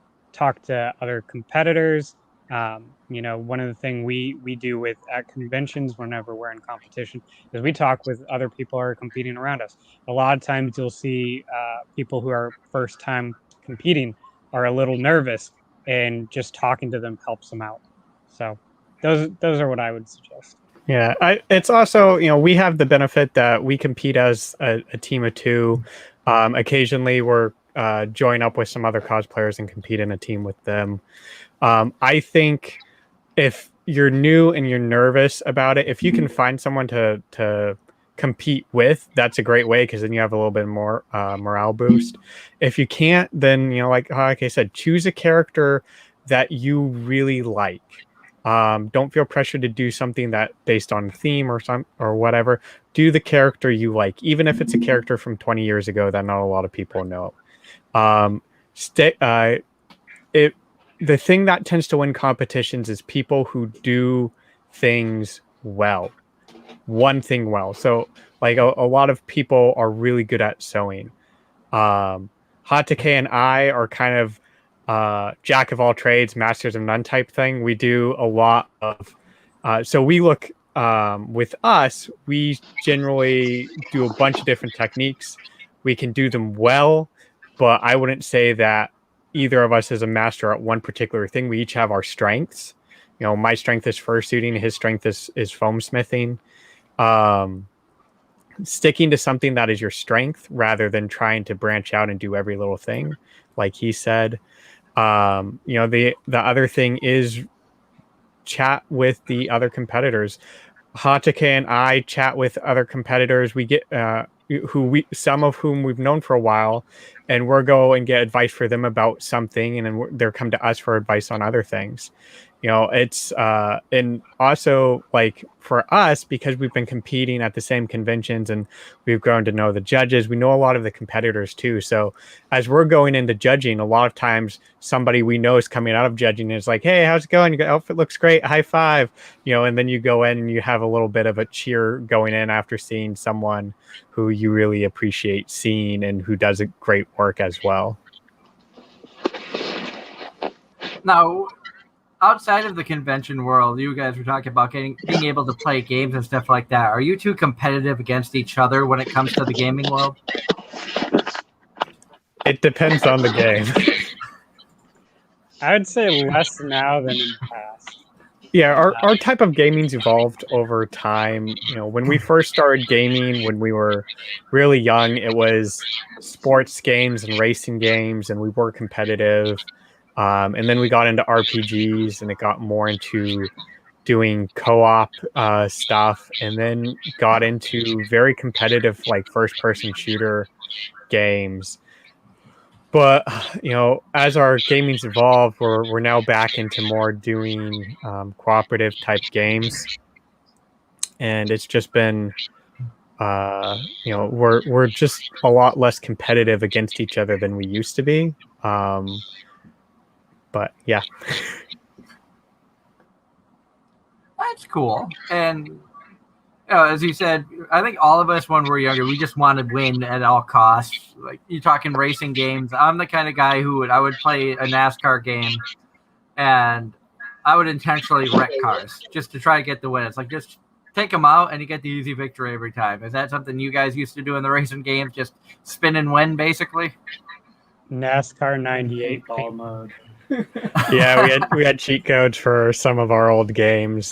to other competitors. One of the things we do with at conventions whenever we're in competition is we talk with other people who are competing around us. A lot of times you'll see people who are first time competing are a little nervous, and just talking to them helps them out. So those are what I would suggest. Yeah, it's also, we have the benefit that we compete as a team of two. Occasionally, we're join up with some other cosplayers and compete in a team with them. I think if you're new and you're nervous about it, if you can find someone to compete with, that's a great way, because then you have a little bit more morale boost. If you can't, then like I said, choose a character that you really like. Don't feel pressured to do something that based on theme or whatever. Do the character you like, even if it's a character from 20 years ago that not a lot of people know. The thing that tends to win competitions is people who do things well. One thing well. So like a lot of people are really good at sewing. Hatake and I are kind of jack of all trades, masters of none type thing. We do a lot of so we look with us, we generally do a bunch of different techniques. We can do them well, but I wouldn't say that either of us is a master at one particular thing. We each have our strengths. My strength is fursuiting, his strength is foam smithing. Sticking to something that is your strength rather than trying to branch out and do every little thing, like he said. The other thing is chat with the other competitors. Hatake and I chat with other competitors. We get some of whom we've known for a while, and we'll go and get advice for them about something, and then they'll come to us for advice on other things. It's and also like for us, because we've been competing at the same conventions and we've grown to know the judges, we know a lot of the competitors too. So as we're going into judging, a lot of times somebody we know is coming out of judging and is like, "Hey, how's it going? Your outfit looks great. High five." And then you go in and you have a little bit of a cheer going in after seeing someone who you really appreciate seeing and who does a great work as well. Now, outside of the convention world, you guys were talking about being able to play games and stuff like that. Are you two competitive against each other when it comes to the gaming world? It depends on the game. I would say less now than in the past. Yeah, our type of gaming's evolved over time. When we first started gaming, when we were really young, it was sports games and racing games, and we were competitive. And then we got into RPGs, and it got more into doing co-op stuff, and then got into very competitive, like first-person shooter games. But as our gaming's evolved, we're now back into more doing cooperative type games, and it's just been we're just a lot less competitive against each other than we used to be. But yeah. That's cool. And as you said, I think all of us when we were younger, we just wanted to win at all costs. Like you're talking racing games. I'm the kind of guy I would play a NASCAR game and I would intentionally wreck cars just to try to get the win. It's like just take them out and you get the easy victory every time. Is that something you guys used to do in the racing games? Just spin and win, basically? NASCAR 98 ball mode. Yeah, we had cheat codes for some of our old games.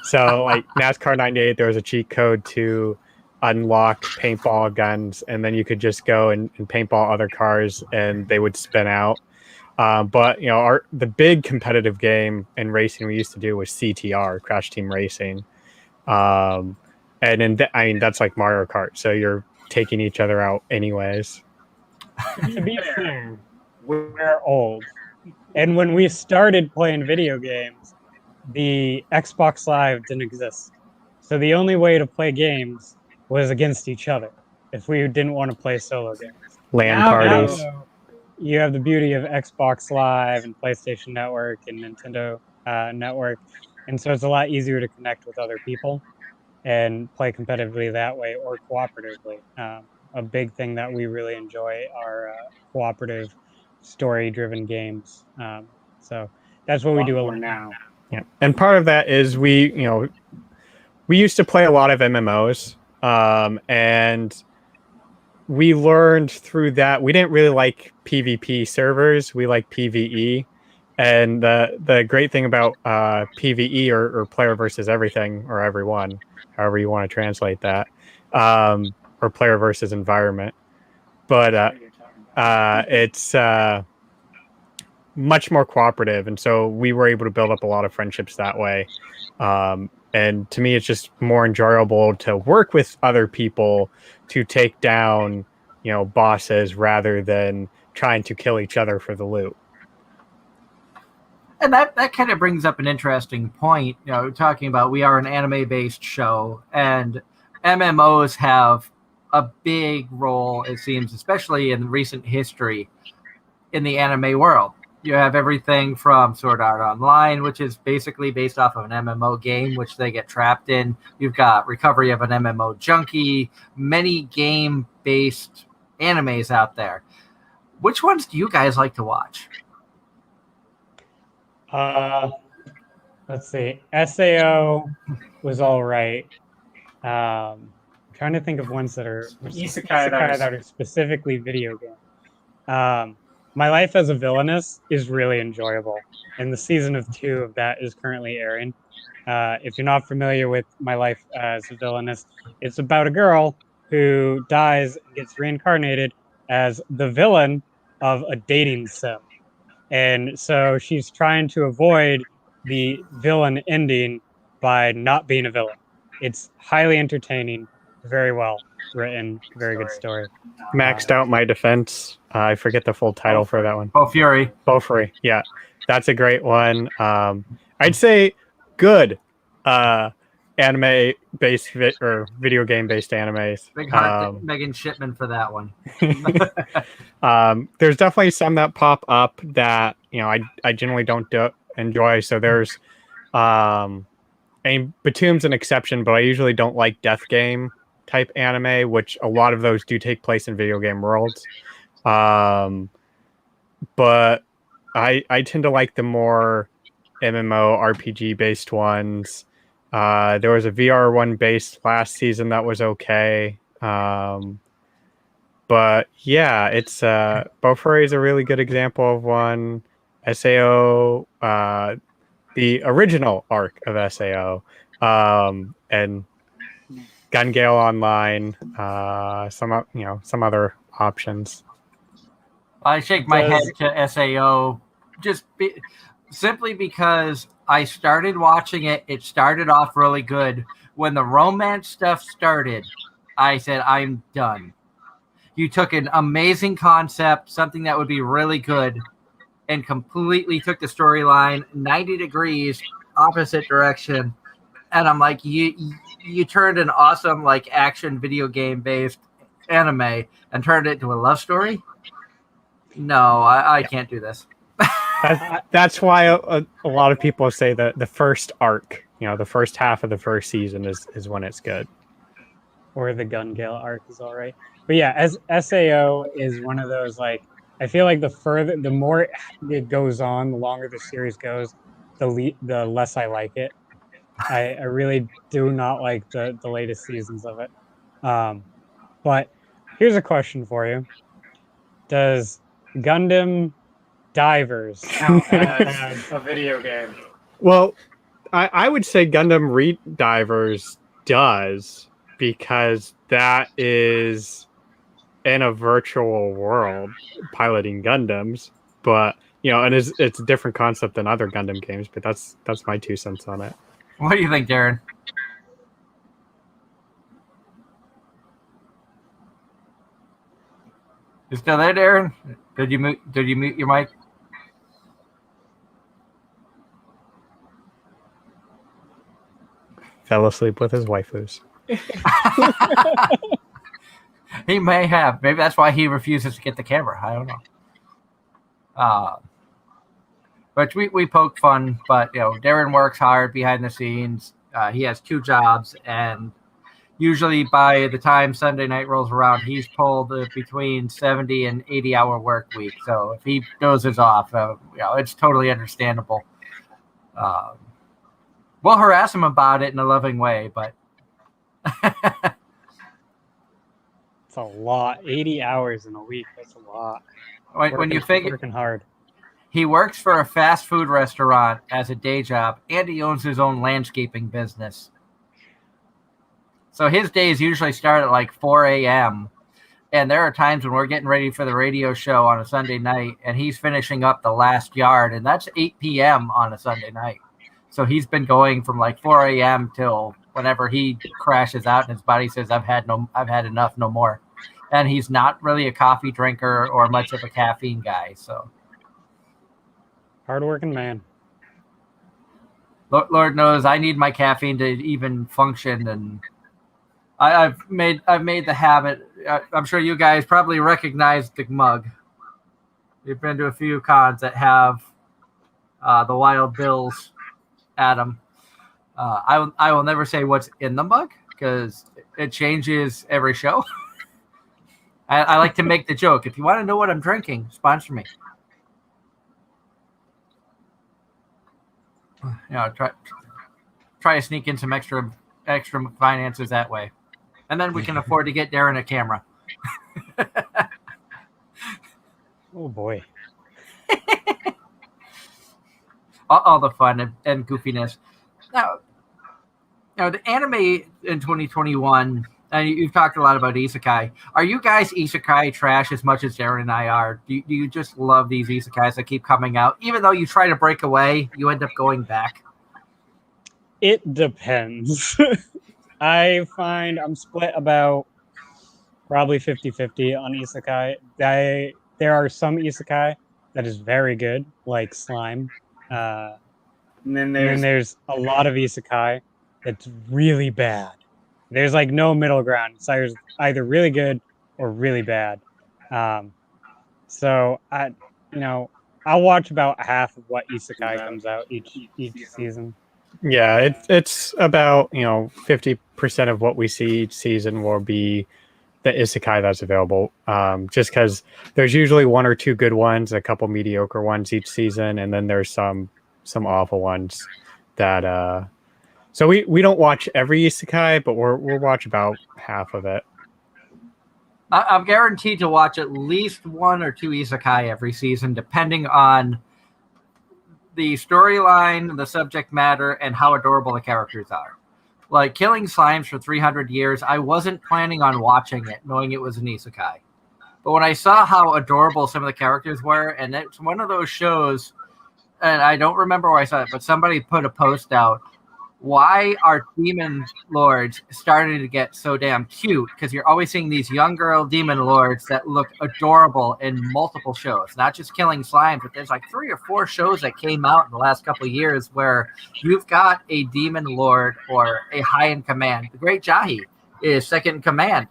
So like NASCAR 98, there was a cheat code to unlock paintball guns, and then you could just go and paintball other cars, and they would spin out. But the big competitive game in racing we used to do was CTR, Crash Team Racing, and that's like Mario Kart. So you're taking each other out anyways. To be fair, we're old. And when we started playing video games, the Xbox Live didn't exist. So the only way to play games was against each other if we didn't want to play solo games. LAN parties. Now, you have the beauty of Xbox Live and PlayStation Network and Nintendo Network. And so it's a lot easier to connect with other people and play competitively that way or cooperatively. A big thing that we really enjoy are cooperative, story-driven games. So that's what we do a lot now. Yeah, and part of that is we used to play a lot of MMOs, and we learned through that we didn't really like PvP servers. We like PvE, and the great thing about PvE or player versus everything or everyone, however you want to translate that, or player versus environment, but it's much more cooperative, and so we were able to build up a lot of friendships that way. And to me, it's just more enjoyable to work with other people to take down, bosses rather than trying to kill each other for the loot. And that kind of brings up an interesting point. Talking about we are an anime-based show, and MMOs have a big role, it seems, especially in recent history in the anime world. You have everything from Sword Art Online, which is basically based off of an MMO game, which they get trapped in. You've got Recovery of an MMO Junkie, many game-based animes out there. Which ones do you guys like to watch? Let's see. SAO was all right. Trying to think of ones that are isekai that are specifically video game. My Life as a Villainess is really enjoyable, and the season of 2 of that is currently airing. If you're not familiar with My Life as a Villainess, it's about a girl who dies and gets reincarnated as the villain of a dating sim. And so she's trying to avoid the villain ending by not being a villain. It's highly entertaining, very well written, very good story. Maxed Out My Defense. I forget the full title for that one. Bofuri. Yeah, that's a great one. I'd say good anime-based or video game-based animes. Big heart to Megan Shipman for that one. There's definitely some that pop up that I generally don't enjoy. So there's Batum's an exception, but I usually don't like death game type anime, which a lot of those do take place in video game worlds. But I tend to like the more MMO RPG based ones. There was a VR one based last season that was okay. But yeah, it's Bofuri is a really good example of one. SAO, the original arc of SAO, and Gun Gale Online, some other options. I shake my head to SAO simply because I started watching it. It started off really good. When the romance stuff started, I said, I'm done. You took an amazing concept, something that would be really good, and completely took the storyline 90 degrees opposite direction. And I'm like, you turned an awesome like action video game based anime and turned it into a love story? No, I can't do this. That's why a lot of people say that the first arc, the first half of the first season is when it's good. Or the Gun Gale arc is all right. But yeah, as SAO is one of those, like, I feel like the more it goes on, the longer the series goes, the less I like it. I really do not like the latest seasons of it. But here's a question for you: does Gundam Divers count as a video game? Well, I would say Gundam Redivers does, because that is in a virtual world piloting Gundams, but and it's a different concept than other Gundam games. But that's my 2 cents on it. What do you think, Darren? You still there, Darren? Did you mute your mic? Fell asleep with his waifus. He may have. Maybe that's why he refuses to get the camera. I don't know. But we poke fun. But Darren works hard behind the scenes. He has 2 jobs, and usually by the time Sunday night rolls around, he's pulled between 70 and 80-hour work week. So if he dozes off, it's totally understandable. We'll harass him about it in a loving way, but it's a lot. 80 hours in a week. That's a lot. When you figure working hard. He works for a fast food restaurant as a day job, and he owns his own landscaping business. So his days usually start at like 4 a.m. And there are times when we're getting ready for the radio show on a Sunday night, and he's finishing up the last yard, and that's 8 p.m. on a Sunday night. So he's been going from like 4 a.m. till whenever he crashes out and his body says, I've had enough, no more. And he's not really a coffee drinker or much of a caffeine guy. So hardworking man. Lord knows I need my caffeine to even function, and I've made the habit. I'm sure you guys probably recognize the mug. You've been to a few cons that have the Wild Bills at them. I will never say what's in the mug because it changes every show. I like to make the joke. If you want to know what I'm drinking, sponsor me. Try to sneak in some extra finances that way, and then we can afford to get Darren a camera. Oh boy! all the fun and goofiness. Now the anime in 2021. And you've talked a lot about isekai. Are you guys isekai trash as much as Darren and I are? Do you just love these isekais that keep coming out? Even though you try to break away, you end up going back. It depends. I find I'm split about probably 50-50 on isekai. There are some isekai that is very good, like Slime. And then there's a lot of isekai that's really bad. There's like no middle ground. It's either really good or really bad. So I'll watch about half of what isekai comes out each season. Yeah, it's about 50% of what we see each season will be the isekai that's available. Just because there's usually 1 or 2 good ones, a couple mediocre ones each season, and then there's some awful ones that. So we don't watch every isekai, but we'll watch about half of it. I'm guaranteed to watch at least 1 or 2 isekai every season, depending on the storyline, the subject matter, and how adorable the characters are. Like Killing Slimes for 300 years, I wasn't planning on watching it, knowing it was an isekai. But when I saw how adorable some of the characters were, and it's one of those shows, and I don't remember where I saw it, but somebody put a post out why are demon lords starting to get so damn cute? Because you're always seeing these young girl demon lords that look adorable in multiple shows, not just Killing Slime, but there's like 3 or 4 shows that came out in the last couple of years where you've got a demon lord or a high in command. The Great Jahi is second in command.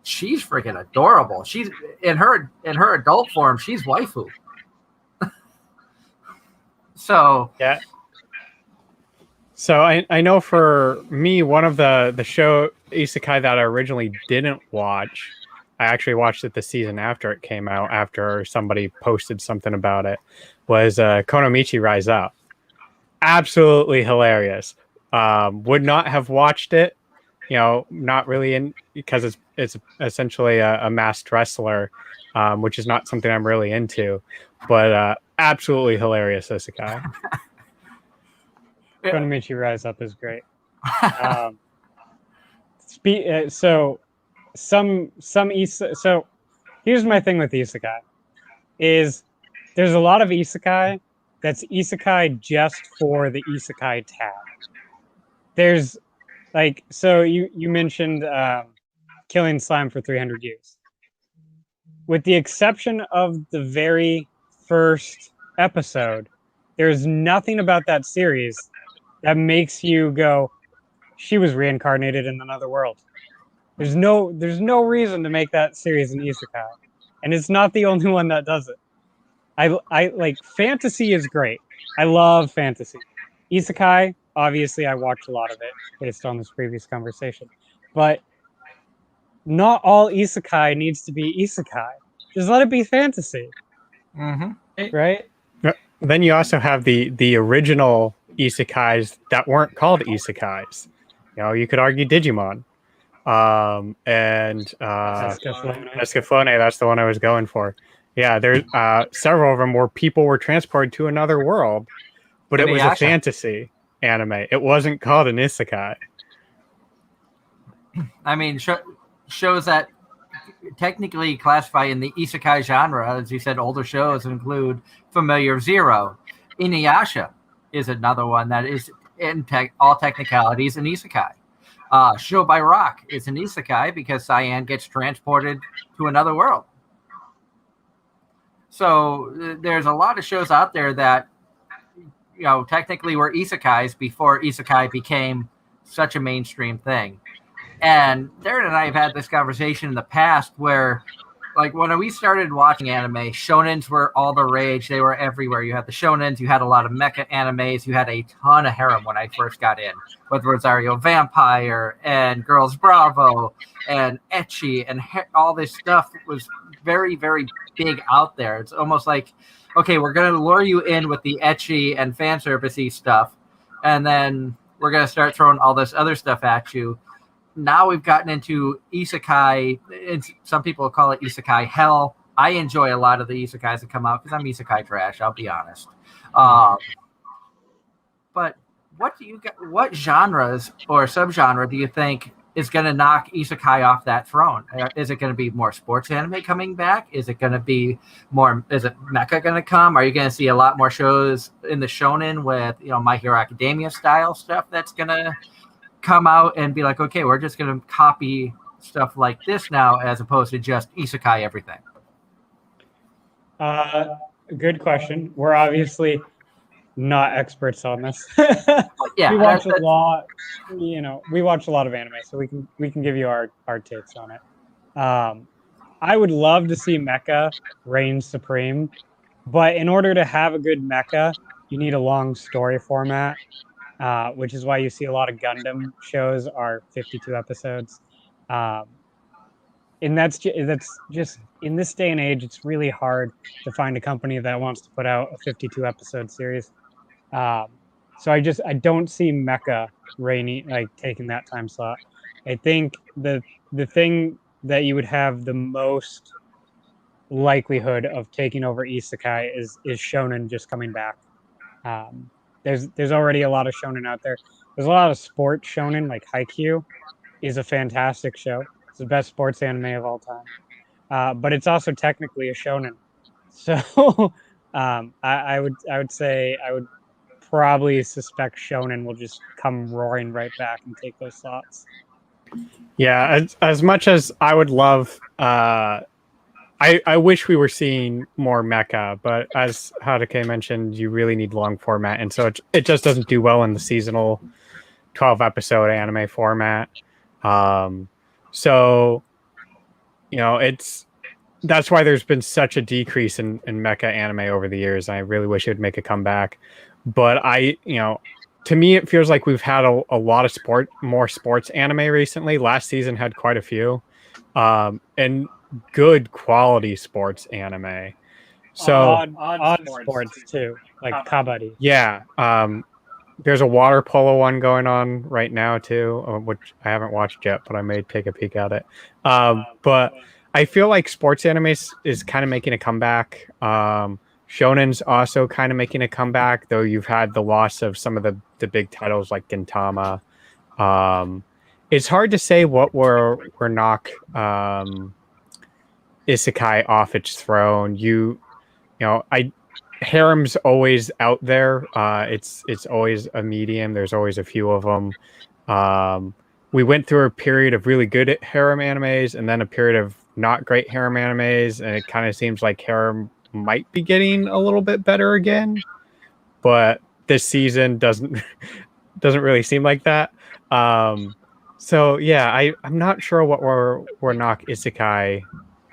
She's freaking adorable. She's in her adult form. She's waifu. So Yeah. So I know for me, one of the show isekai that I originally didn't watch, I actually watched it the season after it came out, after somebody posted something about it, was Konomichi Rise Up. Absolutely hilarious. Would not have watched it, not really in, because it's essentially a masked wrestler, which is not something I'm really into, but absolutely hilarious isekai. Konamichi Rise Up is great. So here's my thing with isekai is there's a lot of isekai that's isekai just for the isekai tag. There's like, so you mentioned Killing Slime for 300 years. With the exception of the very first episode, there's nothing about that series that makes you go, she was reincarnated in another world. There's no reason to make that series an isekai, and it's not the only one that does it. I like, fantasy is great. I love fantasy. Isekai, obviously, I watched a lot of it based on this previous conversation, but not all isekai needs to be isekai. Just let it be fantasy, right? Then you also have the original isekais that weren't called isekais. You could argue Digimon, and Escaflowne. That's the one I was going for. Yeah, there's several of them where people were transported to another world, but it was a fantasy anime. It wasn't called an isekai. I mean, shows that technically classify in the isekai genre, as you said, older shows include Familiar Zero. Inuyasha is another one that is in all technicalities an isekai. Show by Rock is an isekai because Cyan gets transported to another world. So there's a lot of shows out there that technically were isekais before isekai became such a mainstream thing. And Darren and I have had this conversation in the past where, like, when we started watching anime, shonens were all the rage. They were everywhere. You had the shonens, you had a lot of mecha animes, you had a ton of harem when I first got in, with Rosario Vampire and Girls Bravo and ecchi and all this stuff was very, very big out there. It's almost like, okay, we're going to lure you in with the ecchi and fan servicey stuff, and then we're going to start throwing all this other stuff at you. Now we've gotten into isekai. Some people call it isekai hell. I enjoy a lot of the isekais that come out because I'm isekai trash, I'll be honest. But what genres or subgenre do you think is going to knock isekai off that throne? Is it going to be more sports anime coming back? Is it going to be more? Is it mecha going to come? Are you going to see a lot more shows in the shonen with My Hero Academia style stuff that's going to come out and be like, okay, we're just going to copy stuff like this now as opposed to just isekai everything? Good question. We're obviously not experts on this. Yeah, we watch a lot. We watch a lot of anime, so we can give you our takes on it. I would love to see mecha reign supreme, but in order to have a good mecha, you need a long story format. Which is why you see a lot of Gundam shows are 52 episodes. And that's just in this day and age, it's really hard to find a company that wants to put out a 52 episode series. So I don't see mecha taking that time slot. I think the thing that you would have the most likelihood of taking over isekai is shonen just coming back. There's already a lot of shonen out there. There's a lot of sports shonen, like Haikyuu is a fantastic show. It's the best sports anime of all time. But it's also technically a shonen. So I would say I would probably suspect shonen will just come roaring right back and take those slots. Yeah, as much as I would love, I wish we were seeing more mecha, but as Hatake mentioned, you really need long format, and so it just doesn't do well in the seasonal 12-episode anime format. So, that's why there's been such a decrease in mecha anime over the years. I really wish it would make a comeback, but to me, it feels like we've had a lot of more sports anime recently. Last season had quite a few, and good quality sports anime. So odd sports too, like kabaddi. yeah, there's a water polo one going on right now too, which I haven't watched yet, but I may take a peek at it. But I feel like sports anime is kind of making a comeback. Shonen's also kind of making a comeback, though you've had the loss of some of the big titles like Gintama. It's hard to say what we're knock isekai off its throne. Harem's always out there. It's always a medium. There's always a few of them. We went through a period of really good harem animes and then a period of not great harem animes, and it kind of seems like harem might be getting a little bit better again, but this season doesn't really seem like that. So yeah, I'm not sure what we're knock isekai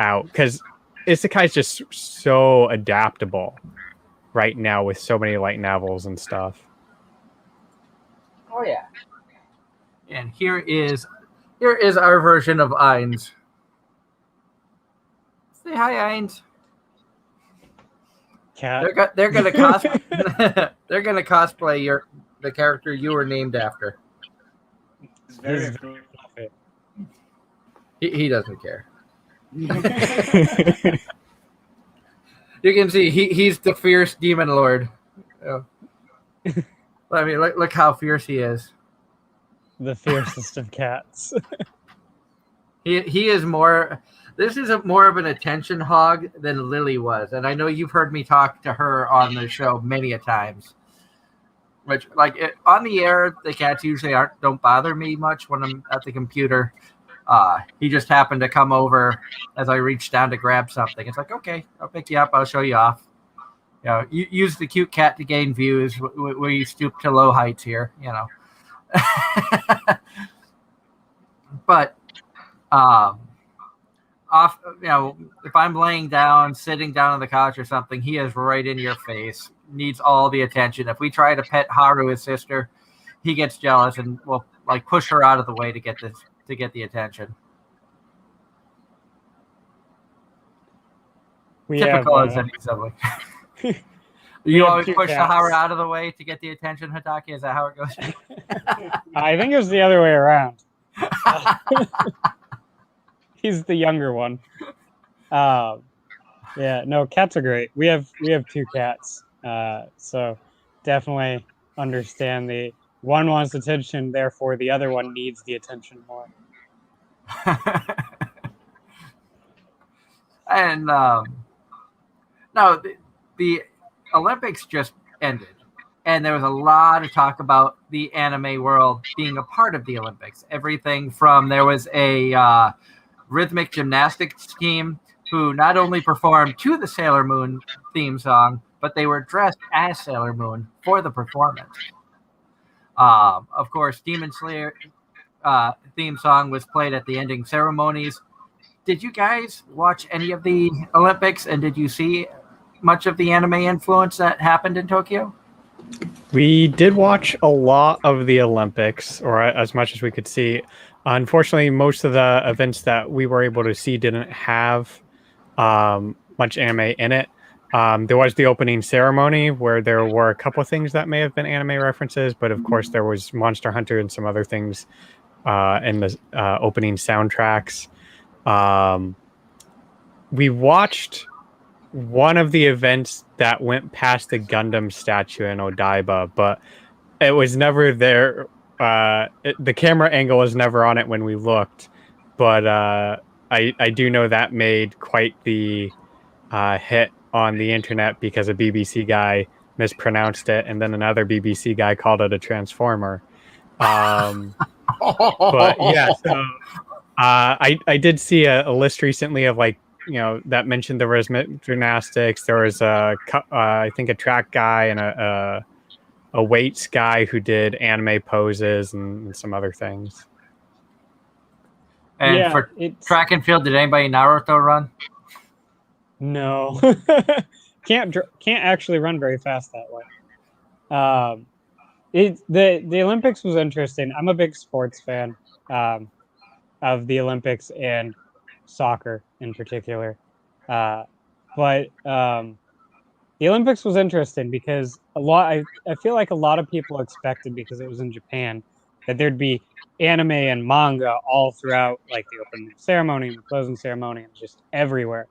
out, because isekai is just so adaptable right now with so many light novels and stuff. Oh yeah. And here is our version of Ainz. Say hi, Ainz. Cat. They're gonna they're gonna cosplay the character you were named after. He's very fluffy. He doesn't care. You can see he's the fierce demon lord. Oh. I mean, look how fierce he is. The fiercest of cats. He is more. This is more of an attention hog than Lily was, and I know you've heard me talk to her on the show many a times. Which, on the air, the cats usually don't bother me much when I'm at the computer. He just happened to come over as I reached down to grab something. It's like, okay, I'll pick you up. I'll show you off. You use the cute cat to gain views. We stoop to low heights here, But, if I'm laying down, sitting down on the couch or something, he is right in your face. Needs all the attention. If we try to pet Haru, his sister, he gets jealous and will push her out of the way to get the attention. Typical as any sibling. You always push Sahara out of the way to get the attention, Hatake? Is that how it goes? I think it was the other way around. He's the younger one. Yeah, no, cats are great. We have 2 cats. So definitely understand the one wants attention, therefore the other one needs the attention more. And no, the Olympics just ended, and there was a lot of talk about the anime world being a part of the Olympics. Everything from there was a rhythmic gymnastics team who not only performed to the Sailor Moon theme song, but they were dressed as Sailor Moon for the performance. Of course, Demon Slayer theme song was played at the ending ceremonies. Did you guys watch any of the Olympics, and did you see much of the anime influence that happened in Tokyo? We did watch a lot of the Olympics, or as much as we could see. Unfortunately, most of the events that we were able to see didn't have much anime in it. There was the opening ceremony where there were a couple of things that may have been anime references, but of course there was Monster Hunter and some other things in the opening soundtracks. We watched one of the events that went past the Gundam statue in Odaiba, but it was never there. The camera angle was never on it when we looked, but I do know that made quite the hit on the internet because a BBC guy mispronounced it, and then another BBC guy called it a transformer. But yeah, so I did see a list recently of like, you know, that mentioned the rhythmic gymnastics. There was I think a track guy and a weights guy who did anime poses and some other things. And Yeah, for it's track and field, did anybody Naruto run? no, can't actually run very fast that way. The Olympics was interesting. I'm a big sports fan of the Olympics and soccer in particular. But the Olympics was interesting because I feel like a lot of people expected, because it was in Japan, that there'd be anime and manga all throughout, like the opening ceremony and the closing ceremony and just everywhere.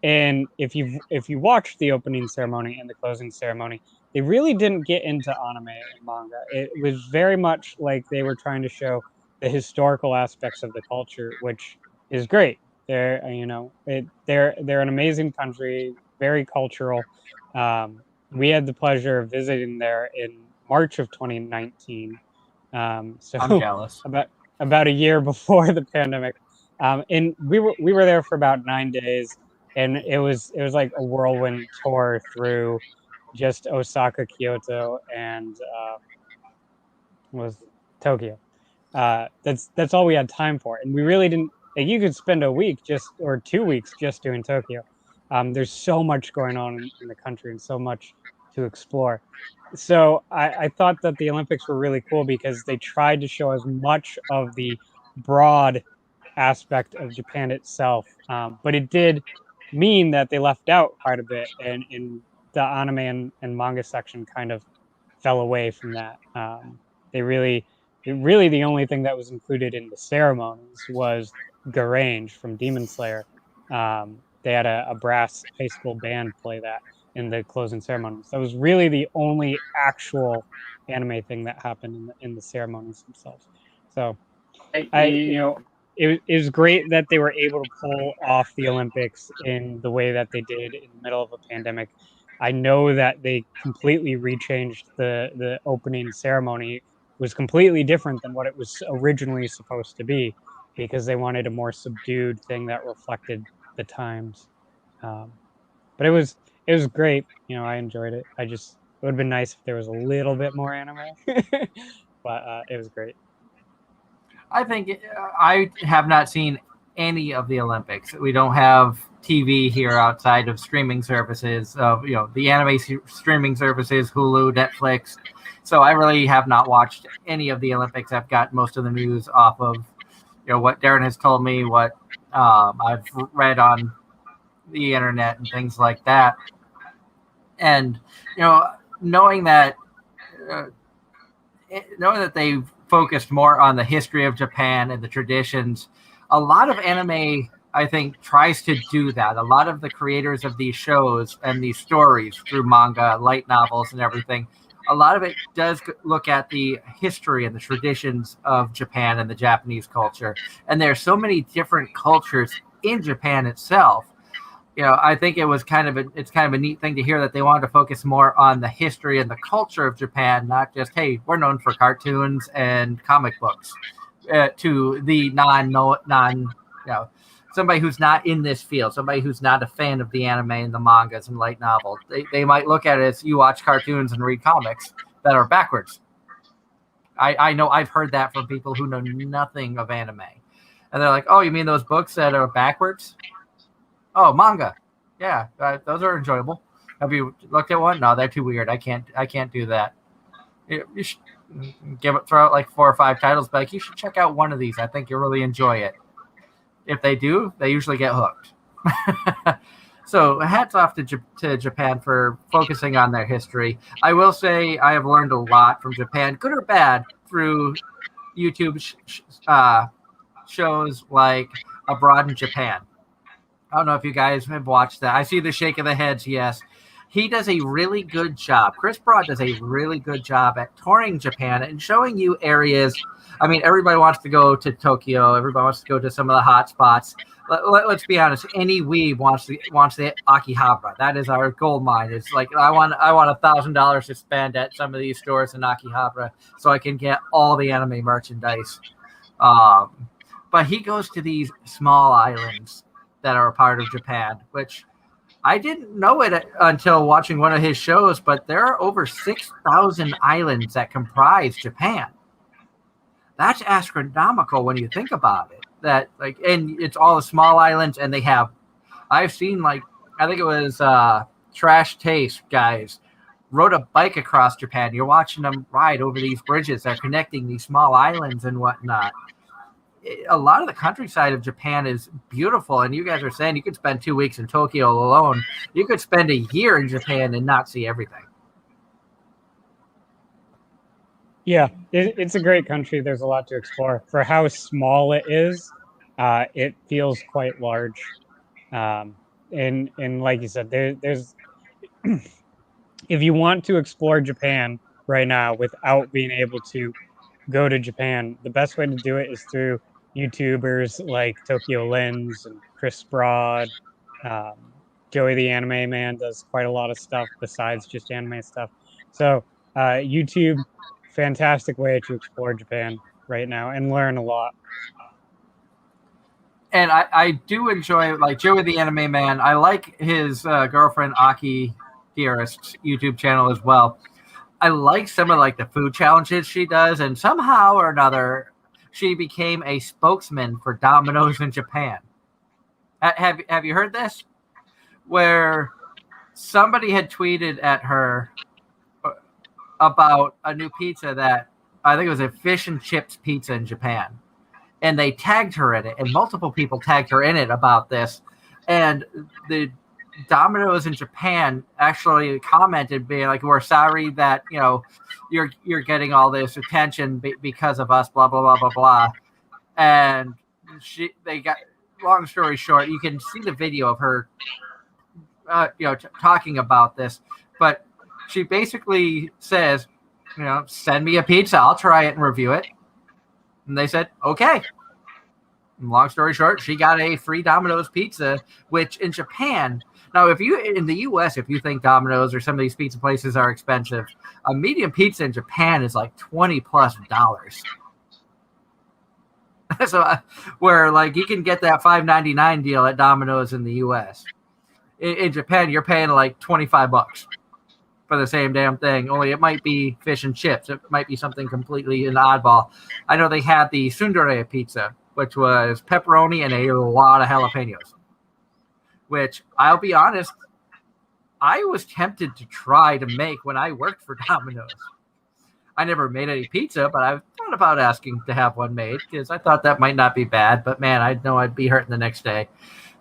And if you watched the opening ceremony and the closing ceremony, they really didn't get into anime and manga. It was very much like they were trying to show the historical aspects of the culture, which is great. They're they're an amazing country, very cultural. We had the pleasure of visiting there in March of 2019. So I'm jealous. about a year before the pandemic. And we were there for about 9 days, and it was like a whirlwind tour through just Osaka, Kyoto, and was Tokyo. That's all we had time for, and we really didn't. Like, you could spend a week or 2 weeks just doing Tokyo. There's so much going on in the country and so much to explore. So I thought that the Olympics were really cool because they tried to show as much of the broad aspect of Japan itself, but it did mean that they left out quite a bit, and in the anime and manga section kind of fell away from that. Really the only thing that was included in the ceremonies was Garange from Demon Slayer. They had a brass high school band play that in the closing ceremonies. That was really the only actual anime thing that happened in the ceremonies themselves. So it was great that they were able to pull off the Olympics in the way that they did in the middle of a pandemic. I know that they completely rechanged the opening ceremony. Was completely different than what it was originally supposed to be, because they wanted a more subdued thing that reflected the times. But it was great. You know, I enjoyed it. It would have been nice if there was a little bit more anime, but it was great. I think I have not seen any of the Olympics. We don't have TV here outside of streaming services, of the anime streaming services, Hulu, Netflix. So I really have not watched any of the Olympics. I've got most of the news off of what Darren has told me, what I've read on the internet and things like that. And knowing that they've focused more on the history of Japan and the traditions, a lot of anime, I think, tries to do that. A lot of the creators of these shows and these stories through manga, light novels, and everything, a lot of it does look at the history and the traditions of Japan and the Japanese culture. And there are so many different cultures in Japan itself. I think it's kind of a neat thing to hear that they wanted to focus more on the history and the culture of Japan, not just, hey, we're known for cartoons and comic books, to the somebody who's not in this field, somebody who's not a fan of the anime and the mangas and light novels. They might look at it as you watch cartoons and read comics that are backwards. I know I've heard that from people who know nothing of anime. And they're like, oh, you mean those books that are backwards? Oh, manga. Yeah, those are enjoyable. Have you looked at one? No, they're too weird. I can't do that. You should throw out like 4 or 5 titles, but like, you should check out one of these. I think you'll really enjoy it. If they do, they usually get hooked. So hats off to Japan for focusing on their history. I will say I have learned a lot from Japan, good or bad, through YouTube shows like Abroad in Japan. I don't know if you guys have watched that. I see the shake of the heads, yes. he does a really good job. Chris Broad does a really good job at touring Japan and showing you areas. I mean, everybody wants to go to Tokyo. Everybody wants to go to some of the hot spots. Let's be honest. Any weeb wants the Akihabara. That is our gold mine. It's like I want $1,000 to spend at some of these stores in Akihabara so I can get all the anime merchandise. But he goes to these small islands that are a part of Japan, which I didn't know it until watching one of his shows, but there are over 6,000 islands that comprise Japan. That's astronomical when you think about it. And it's all the small islands, and I've seen, like, I think it was Trash Taste guys rode a bike across Japan. You're watching them ride over these bridges that are connecting these small islands and whatnot. A lot of the countryside of Japan is beautiful, and you guys are saying you could spend 2 weeks in Tokyo alone. You could spend a year in Japan and not see everything. Yeah, it's a great country. There's a lot to explore. For how small it is, it feels quite large. And like you said, there's if you want to explore Japan right now without being able to go to Japan, the best way to do it is through YouTubers like Tokyo Lens and Chris Broad. Joey the Anime Man does quite a lot of stuff besides just anime stuff. So YouTube, fantastic way to explore Japan right now and learn a lot. And I do enjoy, like, Joey the Anime Man. I like his girlfriend Aki Dearest's YouTube channel as well. I like some of, like, the food challenges she does, and somehow or another she became a spokesman for Domino's in Japan. Have you heard this? Where somebody had tweeted at her about a new pizza that I think it was a fish and chips pizza in Japan. And they tagged her in it, and multiple people tagged her in it about this. And the Domino's in Japan actually commented, being like, "We're sorry that you're getting all this attention because of us." Blah blah blah blah blah. And they got. Long story short, you can see the video of her, talking about this. But she basically says, "Send me a pizza. I'll try it and review it." And they said, "Okay." And long story short, she got a free Domino's pizza, which in Japan. Now, in the U.S., if you think Domino's or some of these pizza places are expensive, a medium pizza in Japan is like $20+. So, where, like, you can get that $5.99 deal at Domino's in the U.S. In Japan, you're paying like $25 for the same damn thing. Only it might be fish and chips. It might be something completely an oddball. I know they had the tsundere pizza, which was pepperoni and a lot of jalapenos. Which, I'll be honest, I was tempted to try to make when I worked for Domino's. I never made any pizza, but I thought about asking to have one made because I thought that might not be bad. But man, I know I'd be hurting the next day.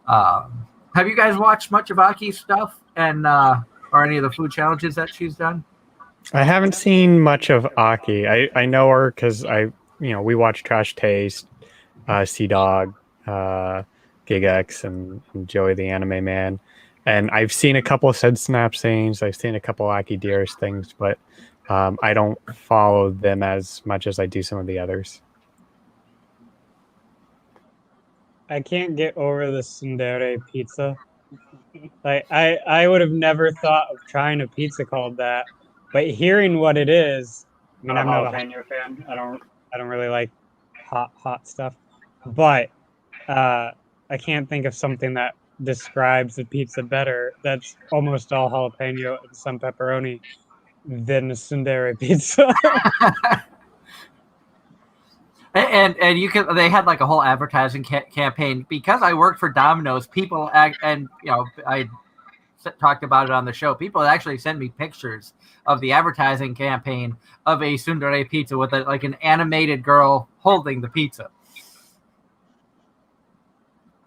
Have you guys watched much of Aki's stuff and or any of the food challenges that she's done? I haven't seen much of Aki. I know her because we watch Trash Taste, Sea Dog, GigX, and Joey the Anime Man, and I've seen a couple of Said Snap things. I've seen a couple of Aki Dearest things, but I don't follow them as much as I do some of the others. I can't get over the tsundere pizza. Like I would have never thought of trying a pizza called that, but hearing what it is, I mean, I'm not a jalapeno fan. I don't really like hot stuff, but I can't think of something that describes the pizza better. That's almost all jalapeno and some pepperoni than a tsundere pizza. And they had like a whole advertising campaign because I worked for Domino's. People I talked about it on the show. People actually sent me pictures of the advertising campaign of a tsundere pizza with like an animated girl holding the pizza.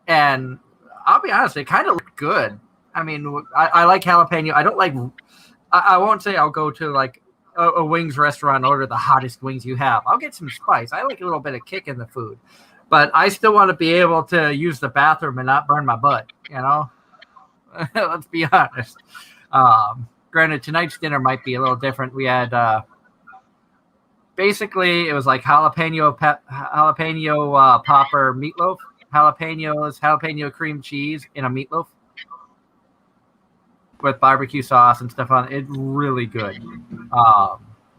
And I'll be honest, it kind of looked good. I mean, I like jalapeno. I don't like. I won't say I'll go to like a wings restaurant and order the hottest wings you have. I'll get some spice. I like a little bit of kick in the food, but I still want to be able to use the bathroom and not burn my butt. Let's be honest. Granted, tonight's dinner might be a little different. We had basically it was like jalapeno popper meatloaf, jalapeno cream cheese in a meatloaf with barbecue sauce and stuff on it. It's really good.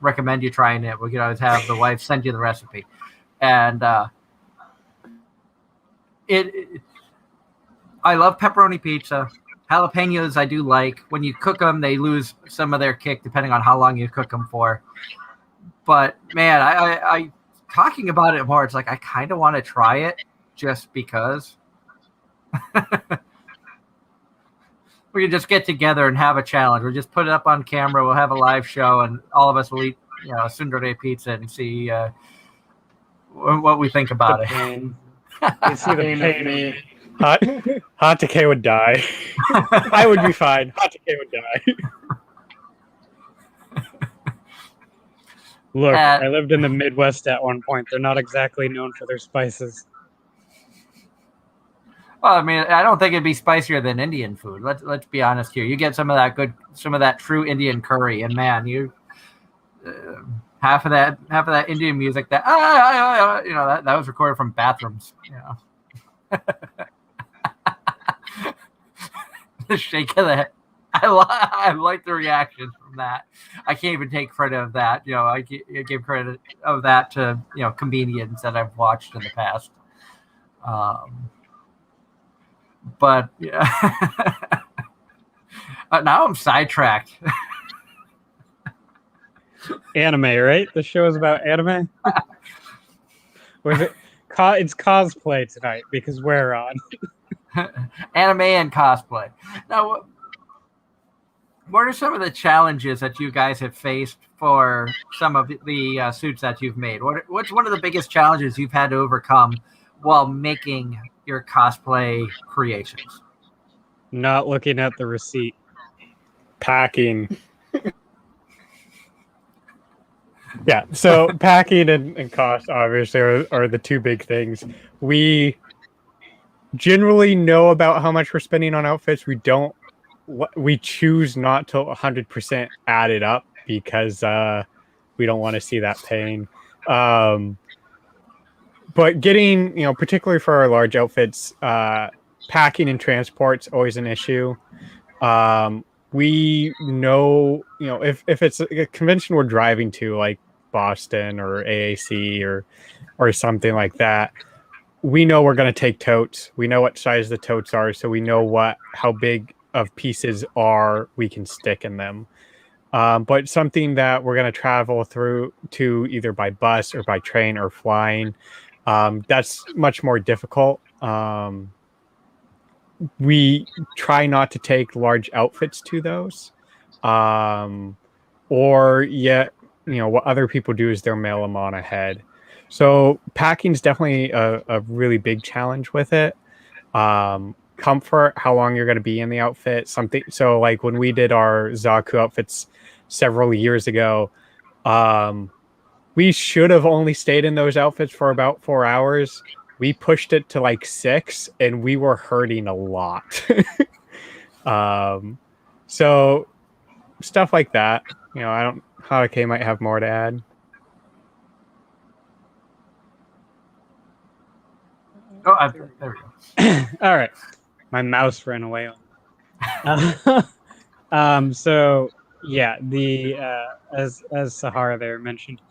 Recommend you trying it. We could always have the wife send you the recipe. And I love pepperoni pizza. Jalapenos I do like. When you cook them, they lose some of their kick depending on how long you cook them for. But man, I talking about it more, it's like I kind of want to try it just because. We can just get together and have a challenge. We'll just put it up on camera. We'll have a live show, and all of us will eat, Tsundere pizza and see what we think about it. Pain. You see the pain. Hatake would die. I would be fine. Hatake would die. Look, I lived in the Midwest at one point. They're not exactly known for their spices. Well, I mean, I don't think it'd be spicier than Indian food. Let's be honest here. You get some of that true Indian curry, and man, you half of that Indian music that that was recorded from bathrooms. The shake of the head. I like the reaction from that. I can't even take credit of that. I give credit of that to comedians that I've watched in the past. But yeah. Now I'm sidetracked. Anime, right? The show is about anime. Or is it? It's cosplay tonight because we're on anime and cosplay. Now, what are some of the challenges that you guys have faced for some of the suits that you've made? What's one of the biggest challenges you've had to overcome while making your cosplay creations? Not looking at the receipt. Packing. Yeah, so packing and cost obviously are the two big things. We generally know about how much we're spending on outfits. We choose not to 100% add it up because we don't want to see that pain. But getting, particularly for our large outfits, packing and transport's always an issue. We know, if it's a convention we're driving to, like Boston or AAC or something like that, we know we're going to take totes. We know what size the totes are, so we know how big of pieces we can stick in them. But something that we're going to travel through to either by bus or by train or flying, that's much more difficult. We try not to take large outfits to those. Or yet, what other people do is they'll mail them on ahead. So packing is definitely a really big challenge with it. Comfort, how long you're going to be in the outfit, something. So like when we did our Zaku outfits several years ago, we should have only stayed in those outfits for about 4 hours. We pushed it to like 6 and we were hurting a lot. So stuff like that, Hatake might have more to add. Oh, there we go. All right. My mouse ran away. So yeah, as Sahara there mentioned,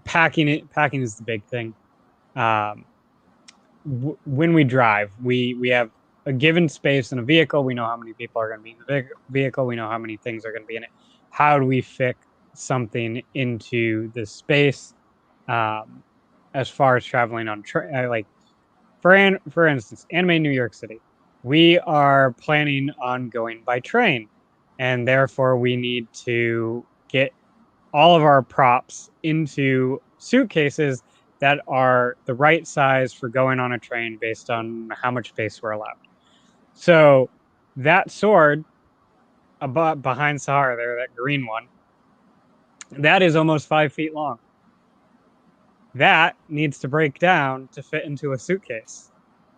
packing is the big thing. When we drive, we have a given space in a vehicle. We know how many people are going to be in the vehicle. We know how many things are going to be in it. How do we fit something into the space? As far as traveling on train, for instance, Anime New York City, we are planning on going by train, and therefore we need to get all of our props into suitcases that are the right size for going on a train based on how much space we're allowed. So that sword behind Sahara there, that green one, that is almost 5 feet long. That needs to break down to fit into a suitcase.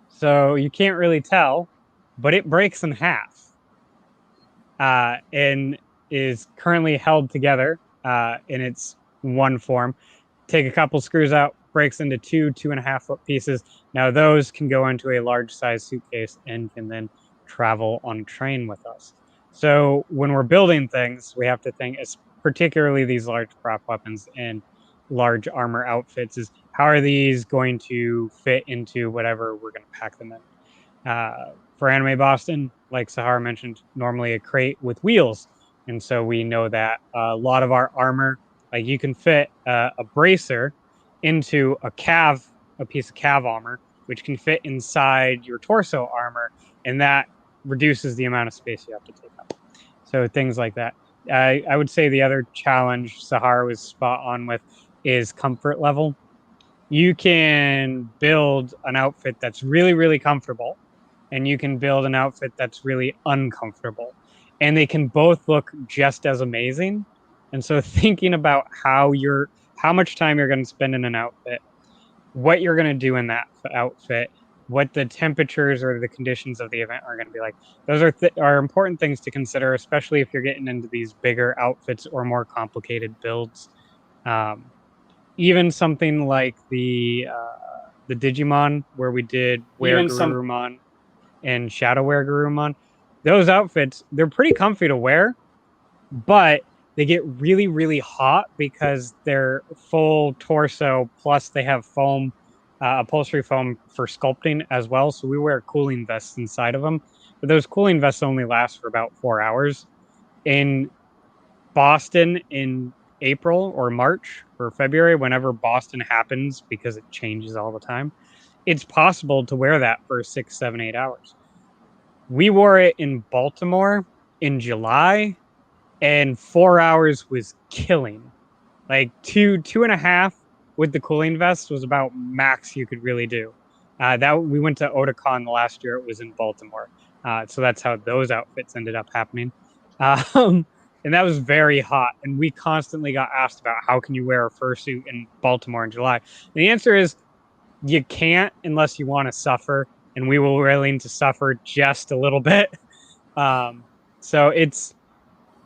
So you can't really tell, but it breaks in half. and is currently held together in its one form. Take a couple screws out, breaks into 2.5 foot pieces. Now those can go into a large size suitcase and can then travel on a train with us. So when we're building things, we have to think, particularly these large prop weapons and large armor outfits, is how are these going to fit into whatever we're going to pack them in. For Anime Boston, like Sahara mentioned, normally a crate with wheels. And so we know that a lot of our armor, like you can fit a bracer into a piece of cav armor, which can fit inside your torso armor, and that reduces the amount of space you have to take up. So things like that. I would say the other challenge Sahara was spot on with is comfort level. You can build an outfit that's really, really comfortable, and you can build an outfit that's really uncomfortable. And they can both look just as amazing. And so thinking about how much time you're going to spend in an outfit, what you're going to do in that outfit, what the temperatures or the conditions of the event are going to be like. Those are important things to consider, especially if you're getting into these bigger outfits or more complicated builds. Even something like the Digimon, where we did Garurumon and Shadowwear Garurumon, those outfits, they're pretty comfy to wear, but they get really, really hot because they're full torso, plus they have foam, upholstery foam for sculpting as well. So we wear cooling vests inside of them, but those cooling vests only last for about 4 hours. In Boston in April or March or February, whenever Boston happens, because it changes all the time, it's possible to wear that for 6, 7, 8 hours. We wore it in Baltimore in July, and 4 hours was killing. Like 2.5 with the cooling vest was about max you could really do. That we went to Otakon the last year. It was in Baltimore, so that's how those outfits ended up happening. And that was very hot. And we constantly got asked about how can you wear a fursuit in Baltimore in July. And the answer is you can't unless you want to suffer. And we were willing to suffer just a little bit. So it's,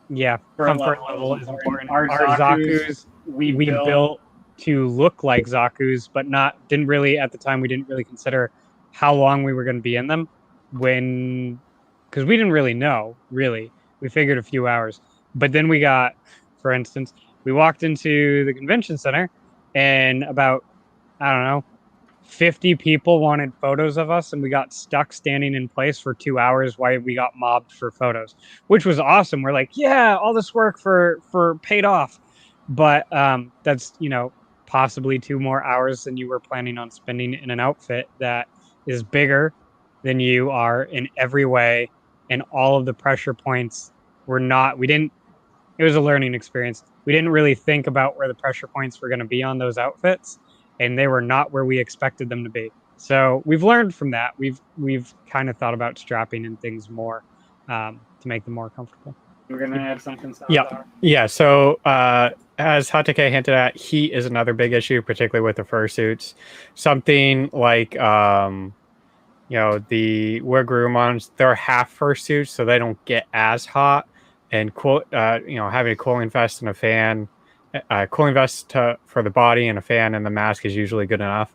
yeah, comfort level is important. Our Zaku's we built to look like Zaku's, but didn't really at the time. We didn't really consider how long we were going to be in them because we didn't really know. Really, we figured a few hours. But then we got, for instance, we walked into the convention center, and about, I don't know, 50 people wanted photos of us, and we got stuck standing in place for 2 hours while we got mobbed for photos, which was awesome. We're like, yeah, all this work for paid off. But that's, possibly 2 more hours than you were planning on spending in an outfit that is bigger than you are in every way, and all of the pressure points it was a learning experience. We didn't really think about where the pressure points were going to be on those outfits, and they were not where we expected them to be. So we've learned from that. We've kind of thought about strapping and things more to make them more comfortable. We're going to add something. Yeah. So as Hatake hinted at, heat is another big issue, particularly with the fursuits. Something like the Wagurumons, they're half fursuits, so they don't get as hot. And having a cooling vest and a fan, cooling vest for the body and a fan and the mask is usually good enough.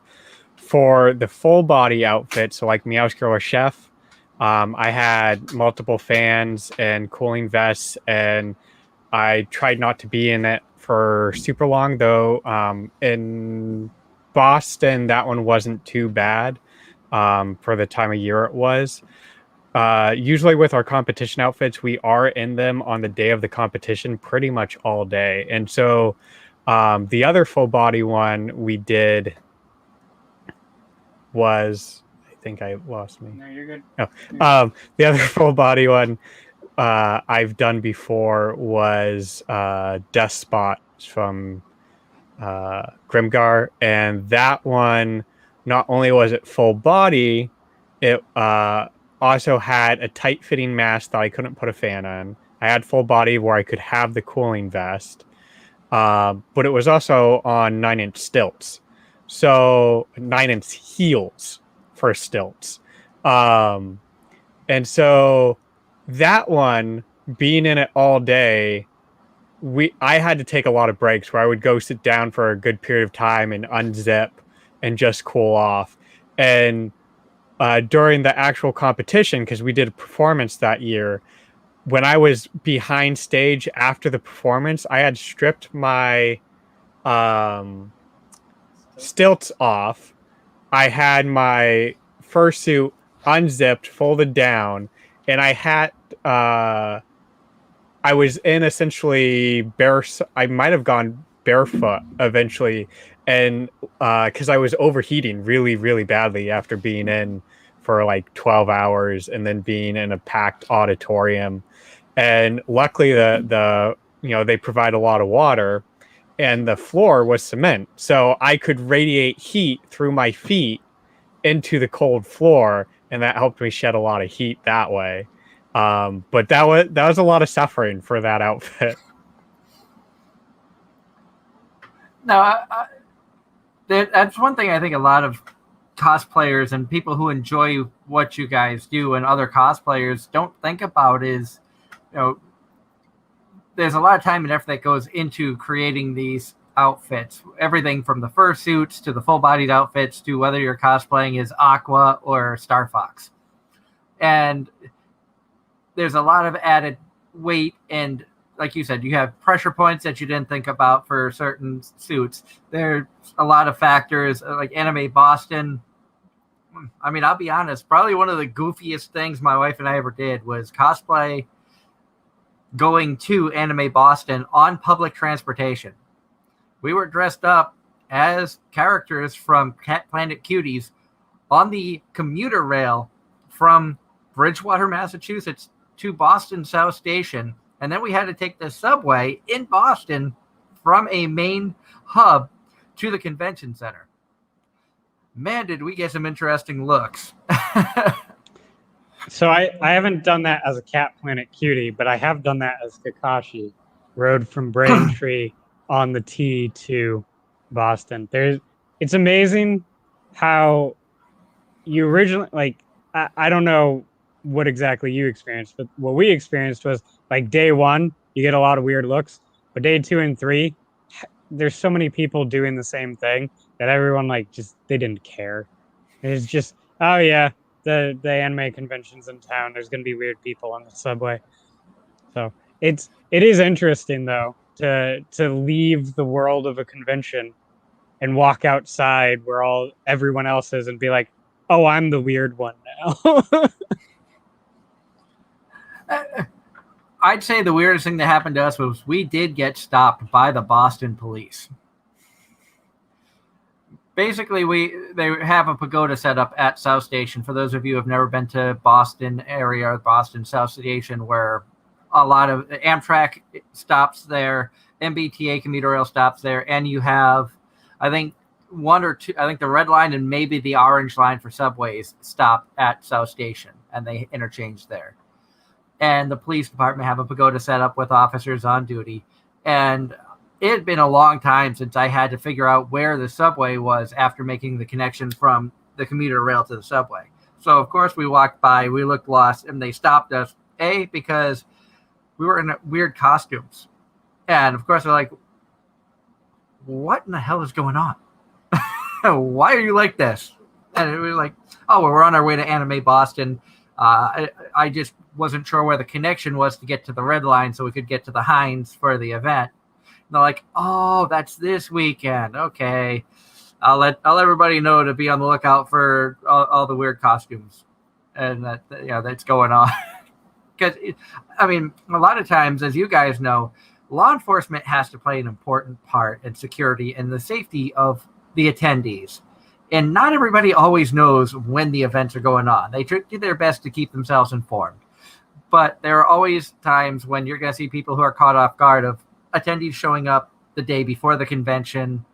For the full body outfit, so like Meowscuro or Chef, I had multiple fans and cooling vests, and I tried not to be in it for super long, though. In Boston, that one wasn't too bad for the time of year it was. Usually with our competition outfits, we are in them on the day of the competition pretty much all day. And so the other full body one we did was, I think I lost me. No, you're good. The other full body one I've done before was Death Spot from Grimgar. And that one, not only was it full body, it also had a tight-fitting mask that I couldn't put a fan on. I had full body where I could have the cooling vest, but it was also on 9-inch stilts. So 9-inch heels for stilts. And so that one being in it all day, I had to take a lot of breaks where I would go sit down for a good period of time and unzip and just cool off. And during the actual competition, because we did a performance that year, when I was behind stage after the performance, I had stripped my stilts off. I had my fursuit unzipped, folded down, and I was in essentially I might have gone barefoot eventually, and because I was overheating really, really badly after being in for like 12 hours and then being in a packed auditorium. And luckily, they provide a lot of water, and the floor was cement, so I could radiate heat through my feet into the cold floor, and that helped me shed a lot of heat that way. But that was a lot of suffering for that outfit. No, that's one thing I think a lot of cosplayers and people who enjoy what you guys do and other cosplayers don't think about is, there's a lot of time and effort that goes into creating these outfits. Everything from the fursuits to the full-bodied outfits to whether you're cosplaying as Aqua or Star Fox. And there's a lot of added weight, and like you said, you have pressure points that you didn't think about for certain suits. There's a lot of factors like Anime Boston. I mean, I'll be honest, probably one of the goofiest things my wife and I ever did was cosplay going to Anime Boston on public transportation. We were dressed up as characters from Cat Planet Cuties on the commuter rail from Bridgewater, Massachusetts to Boston South Station. And then we had to take the subway in Boston from a main hub to the convention center. Man, did we get some interesting looks. So I haven't done that as a Cat Planet Cutie, but I have done that as Kakashi, rode from Braintree on the T to Boston. It's amazing how you originally, I don't know what exactly you experienced, but what we experienced was like day one, you get a lot of weird looks, but day 2 and 3, there's so many people doing the same thing that everyone they didn't care. It's just, oh yeah, the anime convention's in town. There's gonna be weird people on the subway. So it is interesting though to leave the world of a convention and walk outside where everyone else is and be like, oh, I'm the weird one now. I'd say the weirdest thing that happened to us was we did get stopped by the Boston police. Basically, they have a pagoda set up at South Station. For those of you who have never been to Boston area or Boston South Station, where a lot of Amtrak stops there, MBTA commuter rail stops there, and you have, I think, one or two, I think the red line and maybe the orange line for subways stop at South Station, and they interchange there. And the police department have a pagoda set up with officers on duty. And it had been a long time since I had to figure out where the subway was after making the connection from the commuter rail to the subway. So, of course, we walked by, we looked lost, and they stopped us, because we were in weird costumes. And, of course, they're like, what in the hell is going on? Why are you like this? And we were like, oh, well, we're on our way to Anime Boston. I just wasn't sure where the connection was to get to the red line so we could get to the Heinz for the event. And they're like, oh, that's this weekend. Okay. I'll let everybody know to be on the lookout for all the weird costumes and that's going on. Because, I mean, a lot of times, as you guys know, law enforcement has to play an important part in security and the safety of the attendees. And not everybody always knows when the events are going on. They do their best to keep themselves informed. But there are always times when you're going to see people who are caught off guard of attendees showing up the day before the convention.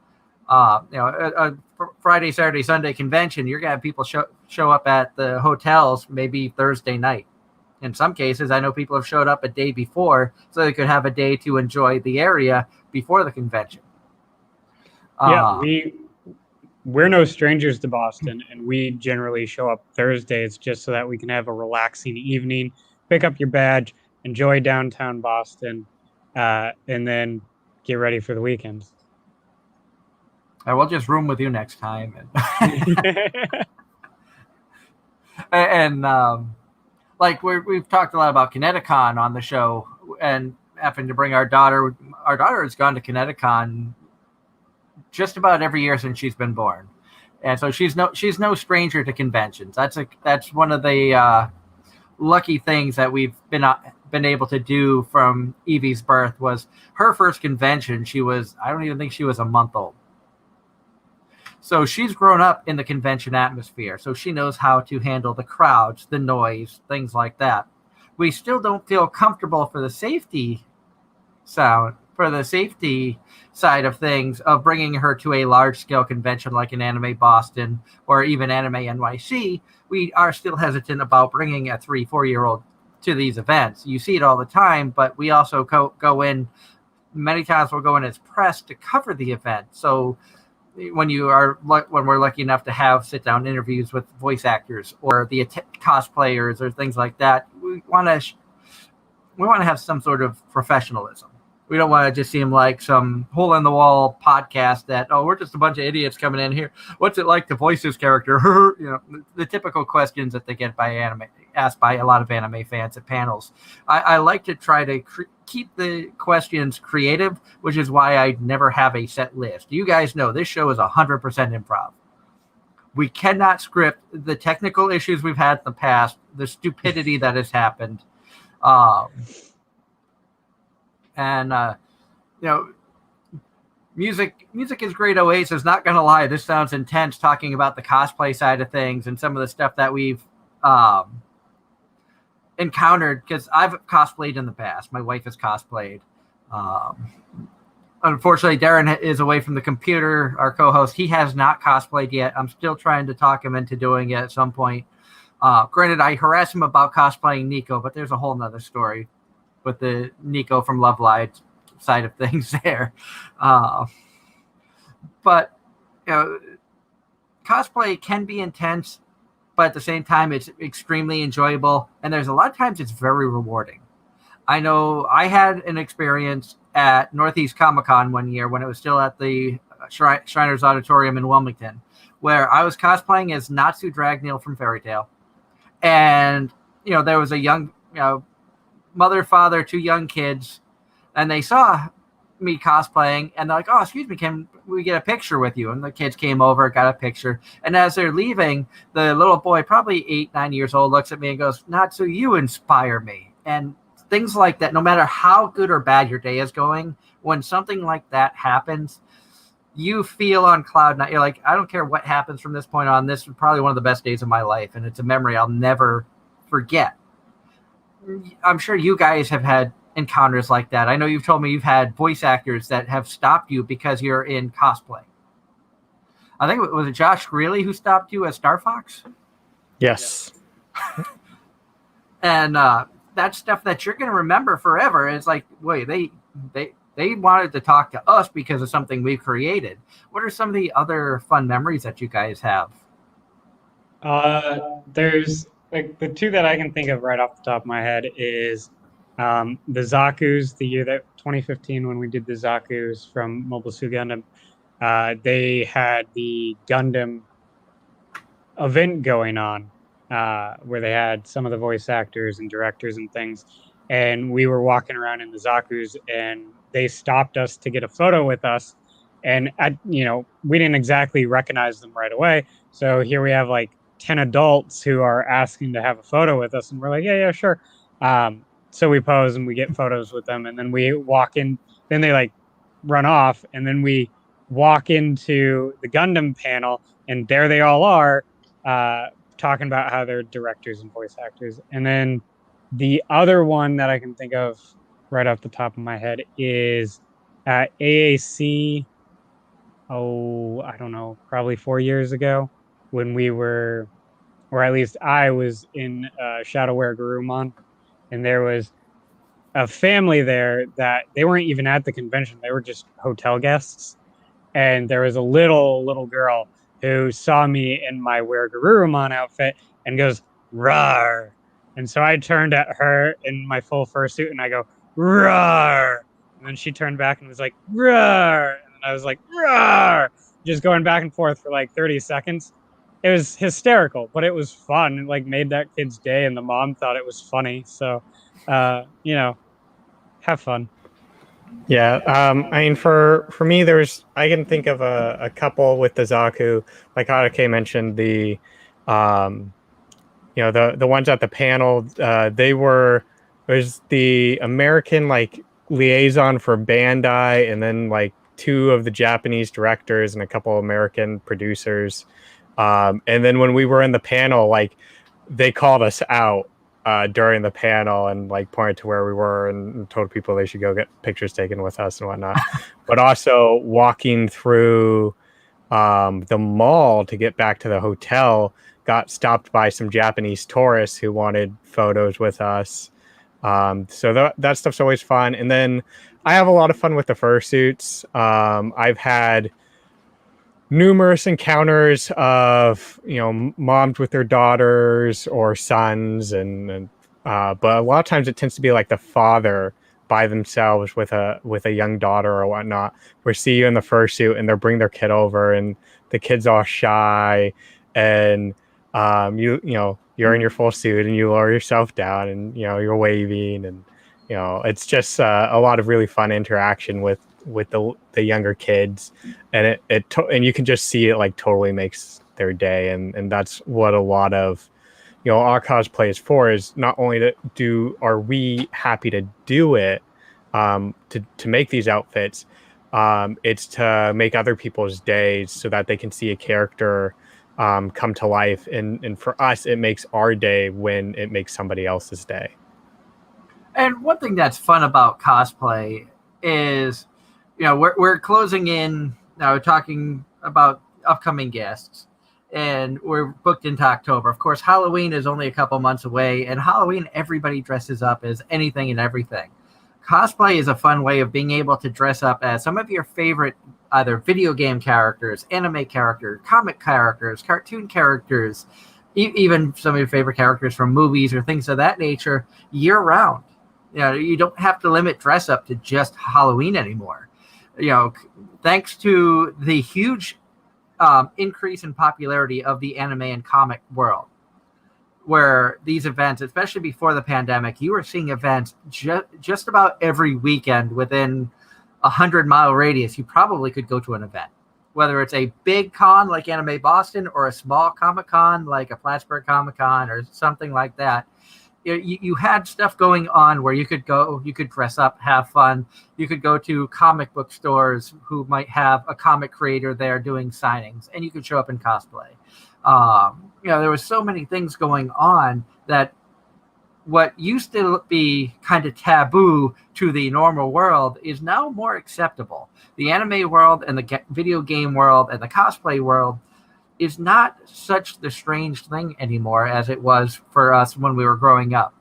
A Friday, Saturday, Sunday convention, you're going to have people show up at the hotels maybe Thursday night. In some cases, I know people have showed up a day before so they could have a day to enjoy the area before the convention. Yeah, we're no strangers to Boston, and we generally show up Thursdays just so that we can have a relaxing evening, pick up your badge, enjoy downtown Boston, and then get ready for the weekends. I will just room with you next time. And like we've talked a lot about Connecticut on the show, and having to bring our daughter. Our daughter has gone to Connecticut just about every year since she's been born, and so she's no stranger to conventions. That's one of the lucky things that we've been able to do from Evie's birth. Was her first convention. I don't even think she was a month old. So she's grown up in the convention atmosphere, so she knows how to handle the crowds, the noise, things like that. We still don't feel comfortable for the safety side of things of bringing her to a large-scale convention like an Anime Boston or even Anime NYC. We are still hesitant about bringing a 3-4-year-old to these events. You see it all the time, but we also go in, many times we'll go in as press to cover the event. So when we're lucky enough to have sit-down interviews with voice actors or the cosplayers or things like that, we want to have some sort of professionalism. We don't want to just seem like some hole-in-the-wall podcast that, we're just a bunch of idiots coming in here. What's it like to voice this character? The typical questions that they get asked by a lot of anime fans at panels. I like to try to keep the questions creative, which is why I never have a set list. You guys know this show is 100% improv. We cannot script the technical issues we've had in the past, the stupidity that has happened. Music is great. Oasis, not gonna lie, this sounds intense talking about the cosplay side of things and some of the stuff that we've encountered, because I've cosplayed in the past. My wife has cosplayed. Unfortunately, Darren is away from the computer, our co-host. He has not cosplayed yet. I'm still trying to talk him into doing it at some point. Granted, I harass him about cosplaying Nico, but there's a whole nother story with the Nico from Love Live side of things there. But cosplay can be intense, but at the same time, it's extremely enjoyable. And there's a lot of times it's very rewarding. I know I had an experience at Northeast Comic-Con one year when it was still at the Shriners Auditorium in Wilmington, where I was cosplaying as Natsu Dragneel from Fairy Tail. And, there was a young, mother, father, 2 young kids, and they saw me cosplaying, and they're like, "Oh, excuse me, can we get a picture with you?" And the kids came over, got a picture, and as they're leaving, the little boy, probably 8-9 years old, looks at me and goes, "Natsu, you inspire me." And things like that, no matter how good or bad your day is going, when something like that happens, you feel on cloud nine. You're like, I don't care what happens from this point on. This is probably one of the best days of my life, and it's a memory I'll never forget. I'm sure you guys have had encounters like that. I know you've told me you've had voice actors that have stopped you because you're in cosplay. I think was it Josh Greeley who stopped you as Star Fox? Yes. And that's stuff that you're going to remember forever. It's like, wait, they wanted to talk to us because of something we've created. What are some of the other fun memories that you guys have? There's like the 2 that I can think of right off the top of my head is the Zaku's, the year that 2015 when we did the Zaku's from Mobile Suit Gundam. They had the Gundam event going on where they had some of the voice actors and directors and things, and we were walking around in the Zaku's, and they stopped us to get a photo with us, and we didn't exactly recognize them right away, so here we have like 10 adults who are asking to have a photo with us, and we're like, yeah, sure. So we pose and we get photos with them, and then we walk in, then they like run off, and then we walk into the Gundam panel, and there they all are talking about how they're directors and voice actors. And then the other one that I can think of right off the top of my head is at AAC, I don't know, probably 4 years ago, when we were, or at least I was in Shadowware Garurumon, and there was a family there that they weren't even at the convention. They were just hotel guests. And there was a little girl who saw me in my Wear Garurumon outfit and goes, "Rawr." And so I turned at her in my full fursuit and I go, roar. And then she turned back and was like, roar. And then I was like, roar. Just going back and forth for like 30 seconds. It was hysterical, but it was fun. It like made that kid's day, and the mom thought it was funny. So, you know, have fun. Yeah, I mean, for me, I can think of a couple with the Zaku, like Hatake mentioned, um, the ones at the panel. There's the American like liaison for Bandai, and then like two of the Japanese directors and a couple American producers. And then when we were in the panel, like they called us out during the panel and like pointed to where we were and told people they should go get pictures taken with us and whatnot. But also walking through the mall to get back to the hotel, got stopped by some Japanese tourists who wanted photos with us. So that stuff's always fun. And then I have a lot of fun with the fursuits. I've had numerous encounters of moms with their daughters or sons, but a lot of times it tends to be like the father by themselves with a young daughter or whatnot. We see you in the fursuit and they'll bring their kid over and the kid's all shy, and you're in your full suit and you lower yourself down and you're waving, and it's just a lot of really fun interaction with the younger kids, and and you can just see it like totally makes their day, and that's what a lot of our cosplay is for, is not only are we happy to do it, to make these outfits, it's to make other people's days so that they can see a character come to life, and for us it makes our day when it makes somebody else's day. And one thing that's fun about cosplay is, we're closing in now. We're talking about upcoming guests, and we're booked into October. Of course, Halloween is only a couple months away, and Halloween, everybody dresses up as anything and everything. Cosplay is a fun way of being able to dress up as some of your favorite either video game characters, anime characters, comic characters, cartoon characters, even some of your favorite characters from movies or things of that nature year round. You don't have to limit dress up to just Halloween anymore. Thanks to the huge increase in popularity of the anime and comic world, where these events, especially before the pandemic, you were seeing events just about every weekend within 100-mile radius. You probably could go to an event, whether it's a big con like Anime Boston or a small Comic-Con like a Plattsburgh Comic-Con or something like that. You had stuff going on where you could go, you could dress up, have fun. You could go to comic book stores who might have a comic creator there doing signings, and you could show up in cosplay. There was so many things going on that what used to be kind of taboo to the normal world is now more acceptable. The anime world and the video game world and the cosplay world is not such the strange thing anymore as it was for us when we were growing up.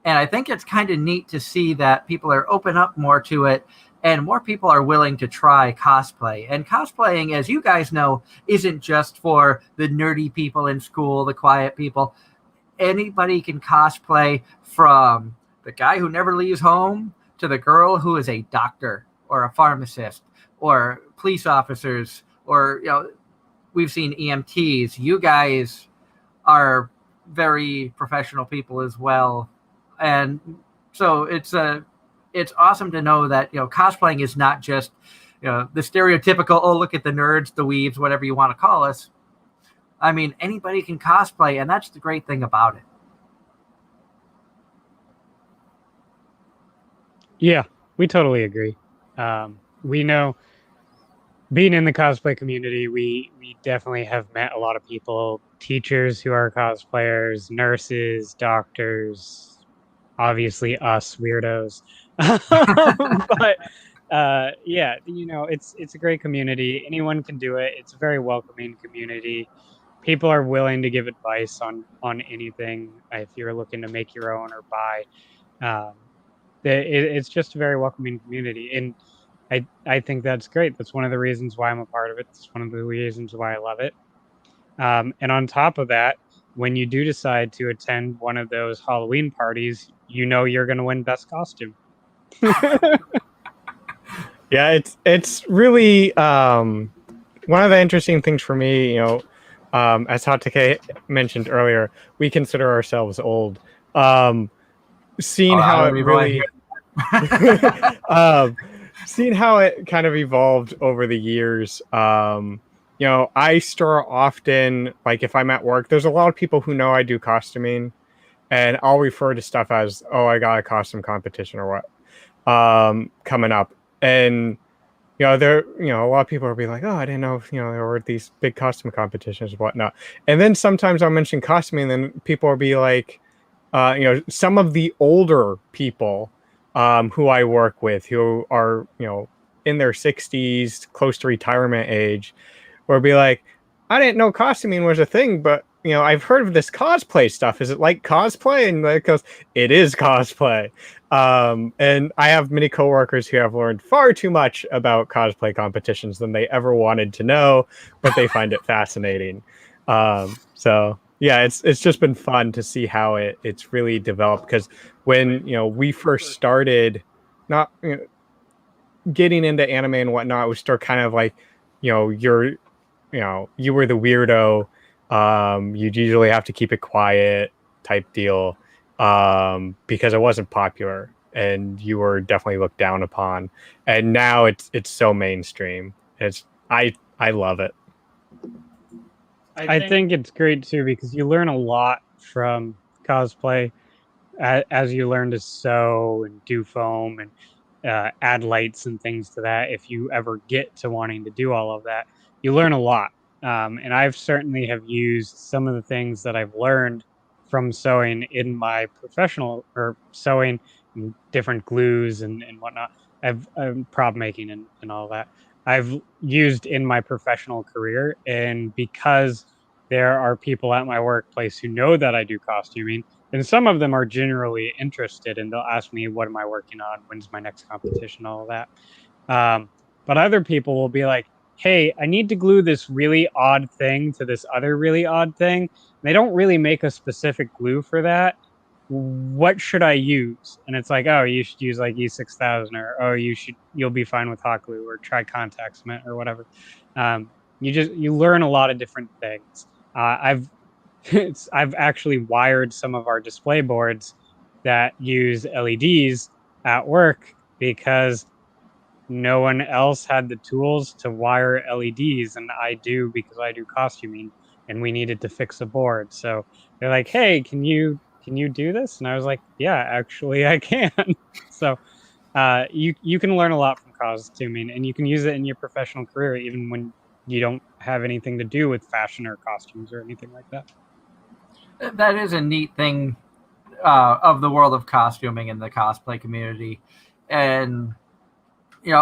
And I think it's kind of neat to see that people are open up more to it, and more people are willing to try cosplay. And cosplaying, as you guys know, isn't just for the nerdy people in school, the quiet people. Anybody can cosplay, from the guy who never leaves home to the girl who is a doctor or a pharmacist or police officers, or we've seen EMTs. You guys are very professional people as well. And so it's awesome to know that, cosplaying is not just, the stereotypical, oh, look at the nerds, the weebs, whatever you want to call us. I mean, anybody can cosplay, and that's the great thing about it. Yeah, we totally agree. We know, being in the cosplay community, we definitely have met a lot of people, teachers who are cosplayers, nurses, doctors, obviously us weirdos. But yeah, it's a great community. Anyone can do it. It's a very welcoming community. People are willing to give advice on anything if you're looking to make your own or buy. It's just a very welcoming community, and I think that's great. That's one of the reasons why I'm a part of it. It's one of the reasons why I love it. And on top of that, when you do decide to attend one of those Halloween parties, you know you're going to win best costume. Yeah, it's really one of the interesting things for me, as Hatake mentioned earlier, we consider ourselves old. Seeing how it really seeing how it kind of evolved over the years. I store often, like if I'm at work, there's a lot of people who know I do costuming, and I'll refer to stuff as, oh, I got a costume competition or what coming up. And a lot of people will be like, oh, I didn't know if, there were these big costume competitions and whatnot. And then sometimes I'll mention costuming, and then people will be like, some of the older people who I work with, who are, in their 60s, close to retirement age, will be like, I didn't know costuming was a thing, but, I've heard of this cosplay stuff. Is it like cosplay? And it goes, it is cosplay. And I have many coworkers who have learned far too much about cosplay competitions than they ever wanted to know, but they find it fascinating. So yeah, it's just been fun to see how it's really developed, because when we first started not getting into anime and whatnot, we start kind of like you were the weirdo, you'd usually have to keep it quiet type deal, because it wasn't popular and you were definitely looked down upon, and now it's so mainstream. I love it. I think it's great too, because you learn a lot from cosplay as you learn to sew and do foam and add lights and things to that. If you ever get to wanting to do all of that, you learn a lot. And I've certainly have used some of the things that I've learned from sewing in my professional, or sewing and different glues and whatnot. I've prop making and all that. I've used in my professional career, and because there are people at my workplace who know that I do costuming, and some of them are generally interested, and they'll ask me, what am I working on? When's my next competition? All of that. But other people will be like, hey, I need to glue this really odd thing to this other really odd thing. They don't really make a specific glue for that. What should I use? And it's like, oh, you should use like E6000, or oh, you'll be fine with hot glue, or try contact cement, or whatever. You learn a lot of different things. I've actually wired some of our display boards that use LEDs at work, because no one else had the tools to wire LEDs, and I do, because I do costuming, and we needed to fix a board. So they're like, hey, can you do this? And I was like, yeah, actually I can. So you can learn a lot from costuming, and you can use it in your professional career, even when you don't have anything to do with fashion or costumes or anything like that. That is a neat thing of the world of costuming and the cosplay community. And we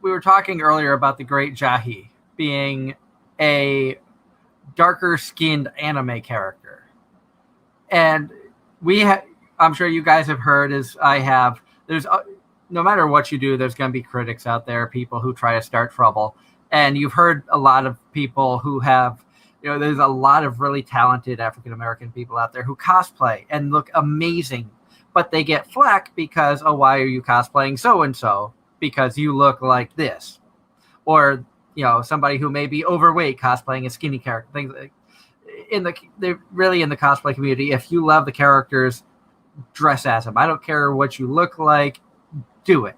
were talking earlier about the great Jahi being a darker skinned anime character, and I'm sure you guys have heard, as I have, there's no matter what you do, there's going to be critics out there, people who try to start trouble. And you've heard a lot of people who have, there's a lot of really talented African American people out there who cosplay and look amazing, but they get flack because, oh, why are you cosplaying so and so? Because you look like this, or somebody who may be overweight cosplaying a skinny character. Things like, they're really in the cosplay community. If you love the characters, dress as them. I don't care what you look like. Do it.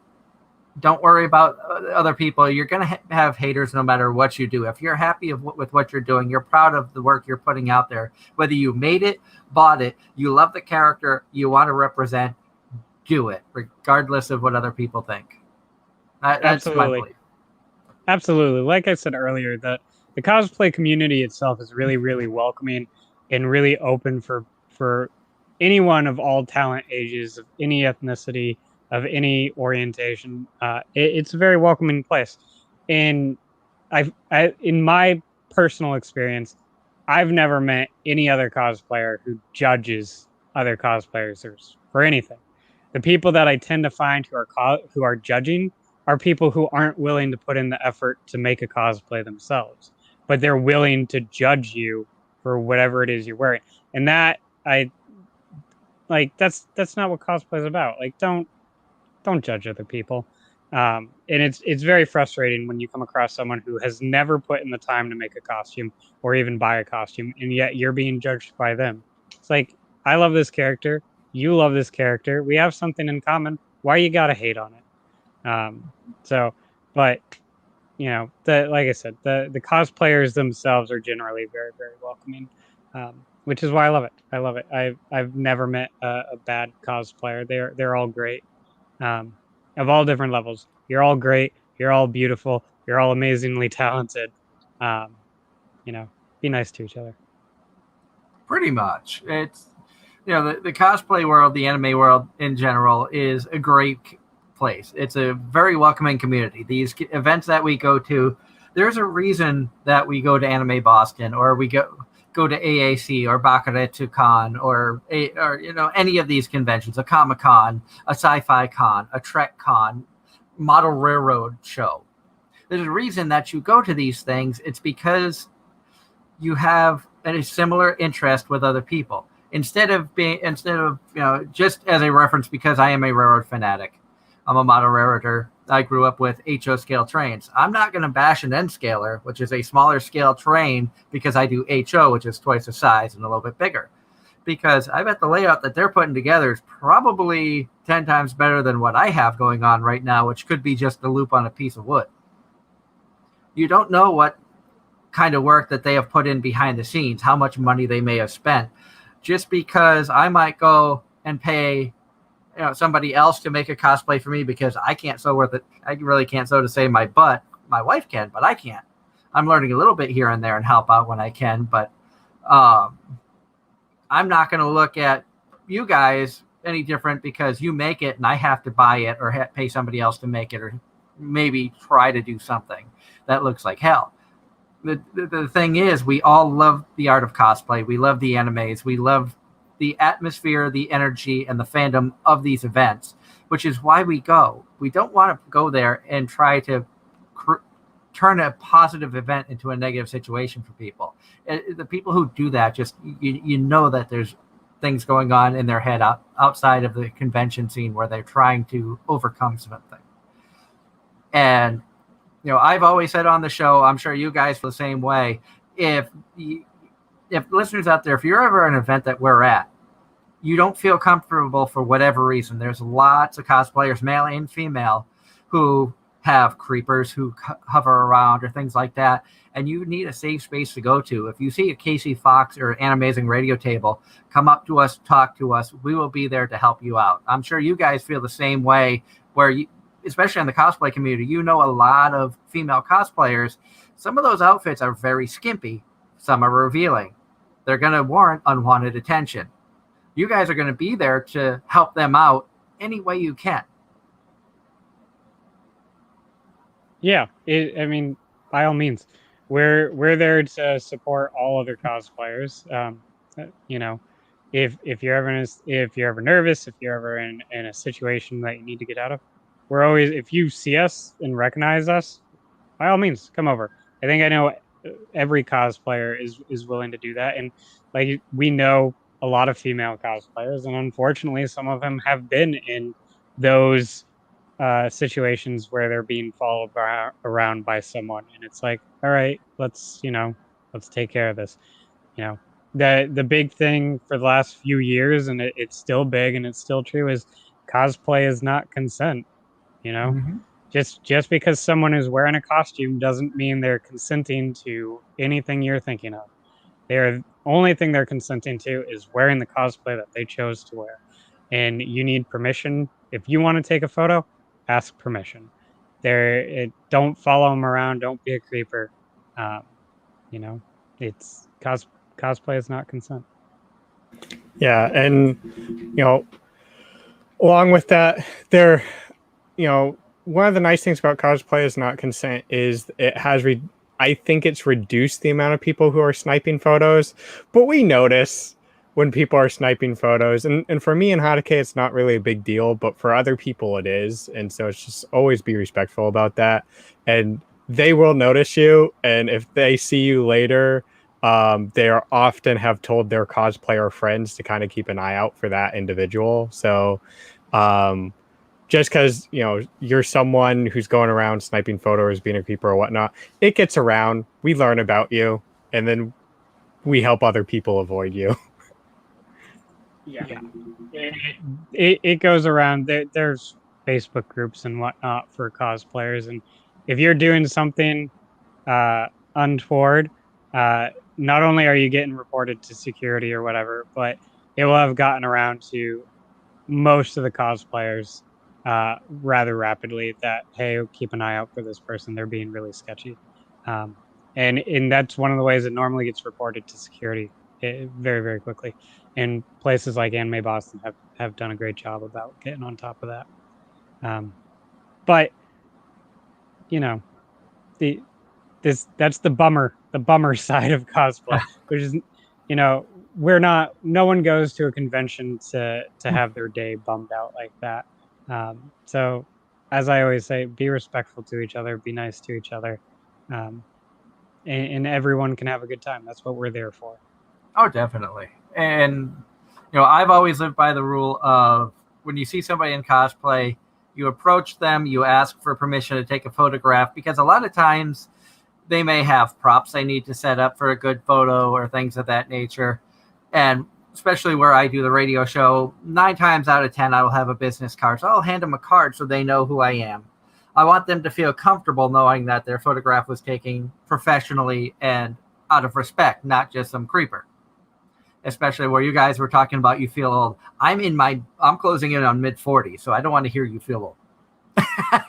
Don't worry about other people. You're going to have haters no matter what you do. If you're happy with what you're doing, you're proud of the work you're putting out there, whether you made it, bought it, you love the character, you want to represent, do it, regardless of what other people think. That's Absolutely. my belief. Absolutely. Like I said earlier, the cosplay community itself is really, really welcoming and really open for anyone of all talent, ages, of any ethnicity, of any orientation. It's a very welcoming place. And in my personal experience, I've never met any other cosplayer who judges other cosplayers for anything. The people that I tend to find who are judging are people who aren't willing to put in the effort to make a cosplay themselves. but they're willing to judge you for whatever it is you're wearing. And that that's not what cosplay is about. Like, don't judge other people. And it's very frustrating when you come across someone who has never put in the time to make a costume or even buy a costume, and yet you're being judged by them. It's like, I love this character, you love this character, we have something in common. Why you gotta hate on it? But like I said, the cosplayers themselves are generally very, very welcoming, which is why I love it. I love it. I've never met a bad cosplayer. They're all great. Of all different levels. You're all great. You're all beautiful. You're all amazingly talented. Be nice to each other. Pretty much. It's, the cosplay world, the anime world in general is a great place. It's a very welcoming community. These events that we go to, there's a reason that we go to Anime Boston, or we go to AAC or Bakuretsu-Con or any of these conventions, a Comic-Con, a Sci-Fi Con, a Trek Con, Model Railroad show. There's a reason that you go to these things. It's because you have a similar interest with other people. Instead of just as a reference, because I am a railroad fanatic, I'm a model railroader. I grew up with HO scale trains. I'm not going to bash an N-scaler, which is a smaller scale train, because I do HO, which is twice the size and a little bit bigger. Because I bet the layout that they're putting together is probably 10 times better than what I have going on right now, which could be just a loop on a piece of wood. You don't know what kind of work that they have put in behind the scenes, how much money they may have spent. Just because I might go and pay somebody else to make a cosplay for me because I can't sew with it. I really can't sew to save my butt. My wife can, but I can't. I'm learning a little bit here and there and help out when I can, but I'm not going to look at you guys any different because you make it and I have to buy it or pay somebody else to make it, or maybe try to do something that looks like hell. The thing is, we all love the art of cosplay. We love the animes. We love the atmosphere, the energy, and the fandom of these events, which is why we go. We don't want to go there and try to turn a positive event into a negative situation for people. The people who do that, just you know that there's things going on in their head outside of the convention scene where they're trying to overcome something. And I've always said on the show, I'm sure you guys feel the same way. If listeners out there, if you're ever at an event that we're at, you don't feel comfortable for whatever reason, there's lots of cosplayers, male and female, who have creepers who hover around or things like that, and you need a safe space to go to. If you see a Casey Fox or an Anime-Zing radio table, come up to us, talk to us. We will be there to help you out. I'm sure you guys feel the same way, where you, especially in the cosplay community, a lot of female cosplayers. Some of those outfits are very skimpy. Some are revealing. They're going to warrant unwanted attention. You guys are going to be there to help them out any way you can. Yeah, by all means, we're there to support all other cosplayers. If you're ever nervous, if you're ever in a situation that you need to get out of, we're always, if you see us and recognize us, by all means, come over. I think I know every cosplayer is willing to do that, and like, we know a lot of female cosplayers, and unfortunately, some of them have been in those situations where they're being followed around by someone, and it's like, all right, let's take care of this. The big thing for the last few years, and it's still big and it's still true, is cosplay is not consent. Mm-hmm. Just because someone is wearing a costume doesn't mean they're consenting to anything you're thinking of. The only thing they're consenting to is wearing the cosplay that they chose to wear. And you need permission. If you want to take a photo, ask permission. Don't follow them around. Don't be a creeper. It's cosplay is not consent. Yeah, and along with that, one of the nice things about cosplay is not consent is it has I think it's reduced the amount of people who are sniping photos, but we notice when people are sniping photos, and for me and Hatake, it's not really a big deal, but for other people it is, and so it's just always be respectful about that. And they will notice you, and if they see you later, they are often have told their cosplayer friends to kind of keep an eye out for that individual. So just because you're someone who's going around sniping photos, being a creeper or whatnot, it gets around. We learn about you, and then we help other people avoid you. Yeah. It goes around. There's Facebook groups and whatnot for cosplayers, and if you're doing something untoward, not only are you getting reported to security or whatever, but it will have gotten around to most of the cosplayers rather rapidly that, hey, keep an eye out for this person. They're being really sketchy. And that's one of the ways it normally gets reported to security very, very quickly. And places like Anime Boston have done a great job about getting on top of that. But that's the bummer side of cosplay, which is no one goes to a convention to have their day bummed out like that. So as I always say, be respectful to each other, be nice to each other, and everyone can have a good time. That's what we're there for. Oh, definitely. And I've always lived by the rule of when you see somebody in cosplay, you approach them, you ask for permission to take a photograph, because a lot of times they may have props they need to set up for a good photo or things of that nature. And especially where I do the radio show, 9 times out of 10, I will have a business card. So I'll hand them a card so they know who I am. I want them to feel comfortable knowing that their photograph was taken professionally and out of respect, not just some creeper. Especially where you guys were talking about you feel old. I'm closing in on mid-40s, so I don't want to hear you feel old.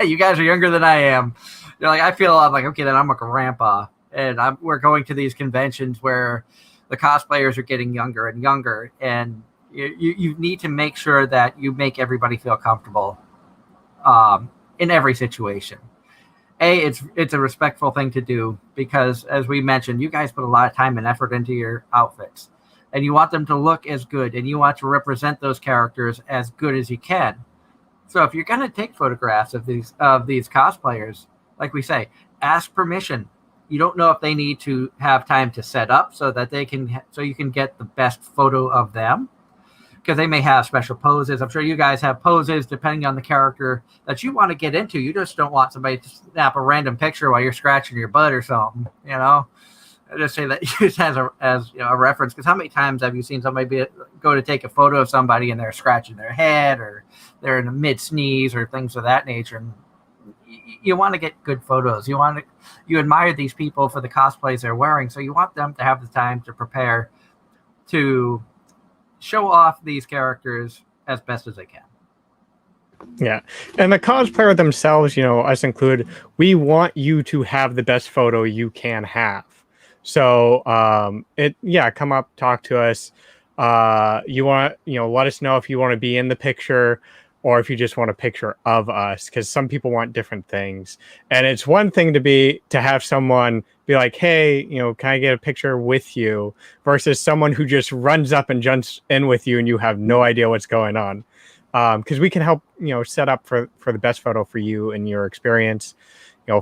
You guys are younger than I am. You're like, I feel I'm like, okay, then I'm a grandpa. And we're going to these conventions where the cosplayers are getting younger and younger. And you need to make sure that you make everybody feel comfortable in every situation. It's a respectful thing to do because, as we mentioned, you guys put a lot of time and effort into your outfits. And you want them to look as good, and you want to represent those characters as good as you can. So if you're going to take photographs of these cosplayers, like we say, ask permission. You don't know if they need to have time to set up so that you can get the best photo of them, because they may have special poses. I'm sure you guys have poses depending on the character that you want to get into. You just don't want somebody to snap a random picture while you're scratching your butt or something, I just say that just as a reference, because how many times have you seen somebody go to take a photo of somebody and they're scratching their head or they're in a mid sneeze or things of that nature? And you want to get good photos. You admire these people for the cosplays they're wearing, so you want them to have the time to prepare to show off these characters as best as they can. Yeah. And the cosplayer themselves, us included, we want you to have the best photo you can have. So come up, talk to us. You want, let us know if you want to be in the picture or if you just want a picture of us, because some people want different things. And it's one thing to have someone be like, hey, can I get a picture with you, versus someone who just runs up and jumps in with you and you have no idea what's going on. Because we can help, set up for the best photo for you and your experience.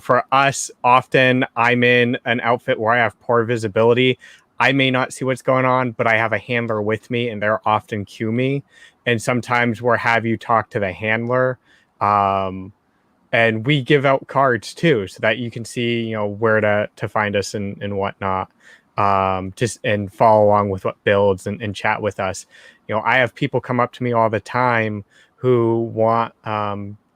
For us, often I'm in an outfit where I have poor visibility. I may not see what's going on, but I have a handler with me and they're often cue me. And sometimes we'll have you talk to the handler. And we give out cards too, so that you can see, where to find us and whatnot. And follow along with what builds and chat with us. I have people come up to me all the time who want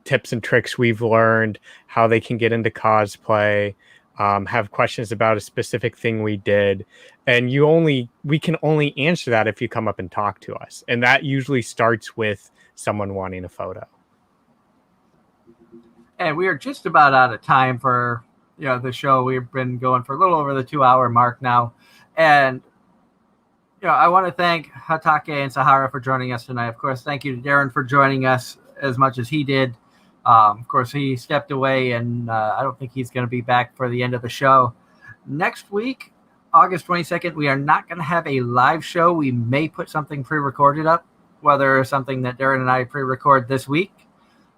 tips and tricks we've learned, how they can get into cosplay, have questions about a specific thing we did. And we can only answer that if you come up and talk to us. And that usually starts with someone wanting a photo. And we are just about out of time for the show. We've been going for a little over the 2-hour mark now. And I want to thank Hatake and Sahara for joining us tonight. Of course, thank you to Darren for joining us as much as he did. Of course, he stepped away, and I don't think he's going to be back for the end of the show. Next week, August 22nd, we are not going to have a live show. We may put something pre-recorded up, whether something that Darren and I pre-record this week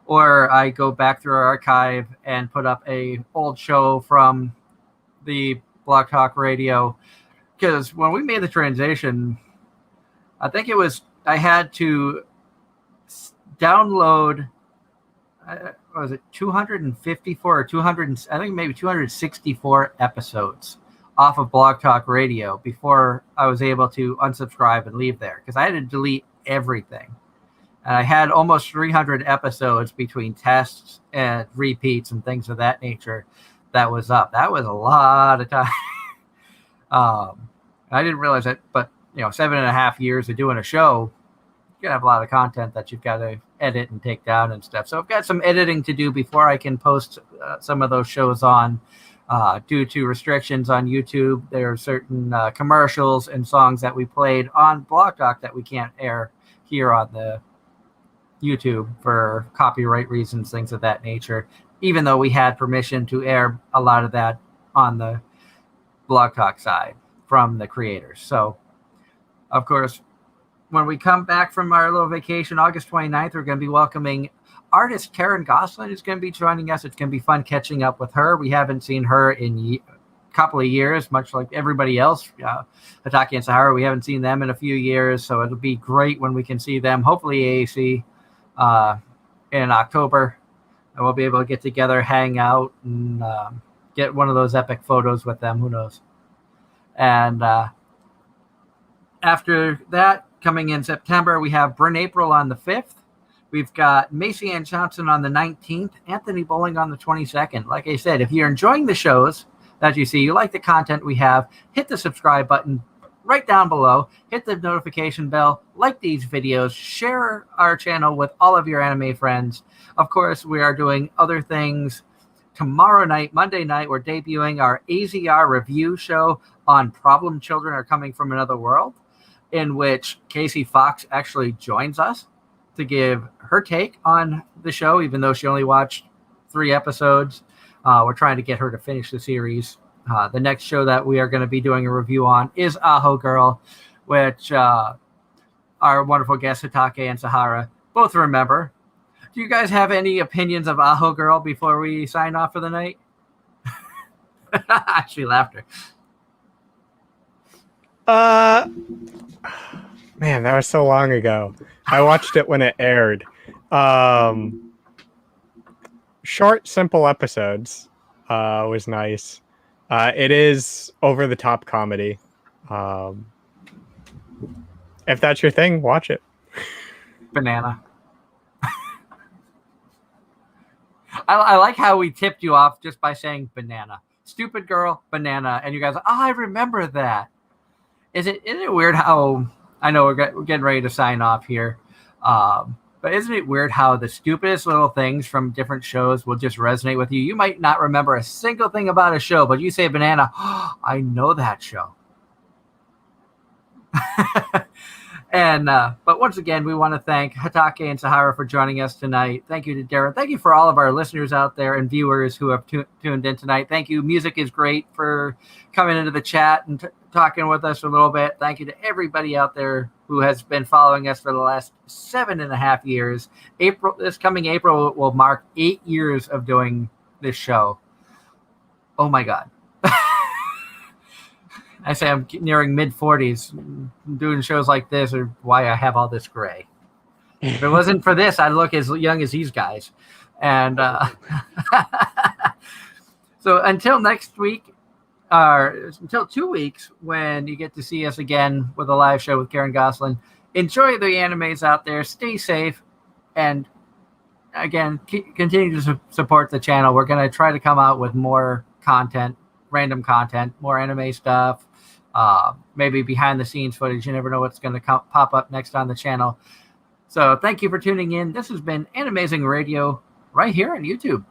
or I go back through our archive and put up a old show from the Blog Talk Radio. Because when we made the transition, I think it was I had to download. Was it 254 or 200? I think maybe 264 episodes off of Blog Talk Radio before I was able to unsubscribe and leave there, because I had to delete everything. And I had almost 300 episodes between tests and repeats and things of that nature that was up. That was a lot of time. I didn't realize it, but 7.5 years of doing a show, you have a lot of content that you've got to edit and take down and stuff. So I've got some editing to do before I can post some of those shows on. Due to restrictions on YouTube, there are certain commercials and songs that we played on Blog Talk that we can't air here on the YouTube for copyright reasons, things of that nature, even though we had permission to air a lot of that on the Blog Talk side from the creators. So, of course, when we come back from our little vacation, August 29th, we're going to be welcoming artist Karen Gosselin, who's going to be joining us. It's going to be fun catching up with her. We haven't seen her in a couple of years, much like everybody else. Hatake and Sahara, we haven't seen them in a few years, so it'll be great when we can see them, hopefully AAC, in October. And we'll be able to get together, hang out, and get one of those epic photos with them. Who knows? And after that, coming in September, we have Bryn April on the 5th. We've got Macy Ann Johnson on the 19th, Anthony Bowling on the 22nd. Like I said, if you're enjoying the shows that you see, you like the content we have, hit the subscribe button right down below, hit the notification bell, like these videos, share our channel with all of your anime friends. Of course, we are doing other things. Tomorrow night, Monday night, we're debuting our AZR review show on Problem Children Are Coming From Another World, in which Casey Fox actually joins us to give her take on the show, even though she only watched 3 episodes. We're trying to get her to finish the series. The next show that we are going to be doing a review on is Aho Girl, which our wonderful guests Hatake and Sahara both remember. Do you guys have any opinions of Aho Girl before we sign off for the night? She laughed her. Man, that was so long ago. I watched it when it aired. Short, simple episodes was nice. It is over-the-top comedy. If that's your thing, watch it. Banana. I like how we tipped you off just by saying banana. Stupid girl, banana. And you guys are, I remember that. Isn't it weird how... I know we're getting ready to sign off here. But isn't it weird how the stupidest little things from different shows will just resonate with you? You might not remember a single thing about a show, but you say banana, I know that show. And but once again, we want to thank Hatake and Sahara for joining us tonight. Thank you to Darren. Thank you for all of our listeners out there and viewers who have tuned in tonight. Thank you. Music is great for coming into the chat and talking with us a little bit. Thank you to everybody out there who has been following us for the last 7.5 years. This coming April will mark 8 years of doing this show. Oh my God. I say I'm nearing mid-40s. Doing shows like this are why I have all this gray. If it wasn't for this, I'd look as young as these guys. And so until next week, or until 2 weeks, when you get to see us again with a live show with Karen Gosselin, enjoy the animes out there. Stay safe. And again, continue to support the channel. We're going to try to come out with more content, random content, more anime stuff. Maybe behind the scenes footage. You never know what's going to pop up next on the channel. So thank you for tuning in. This has been Anime-Zing Radio right here on YouTube.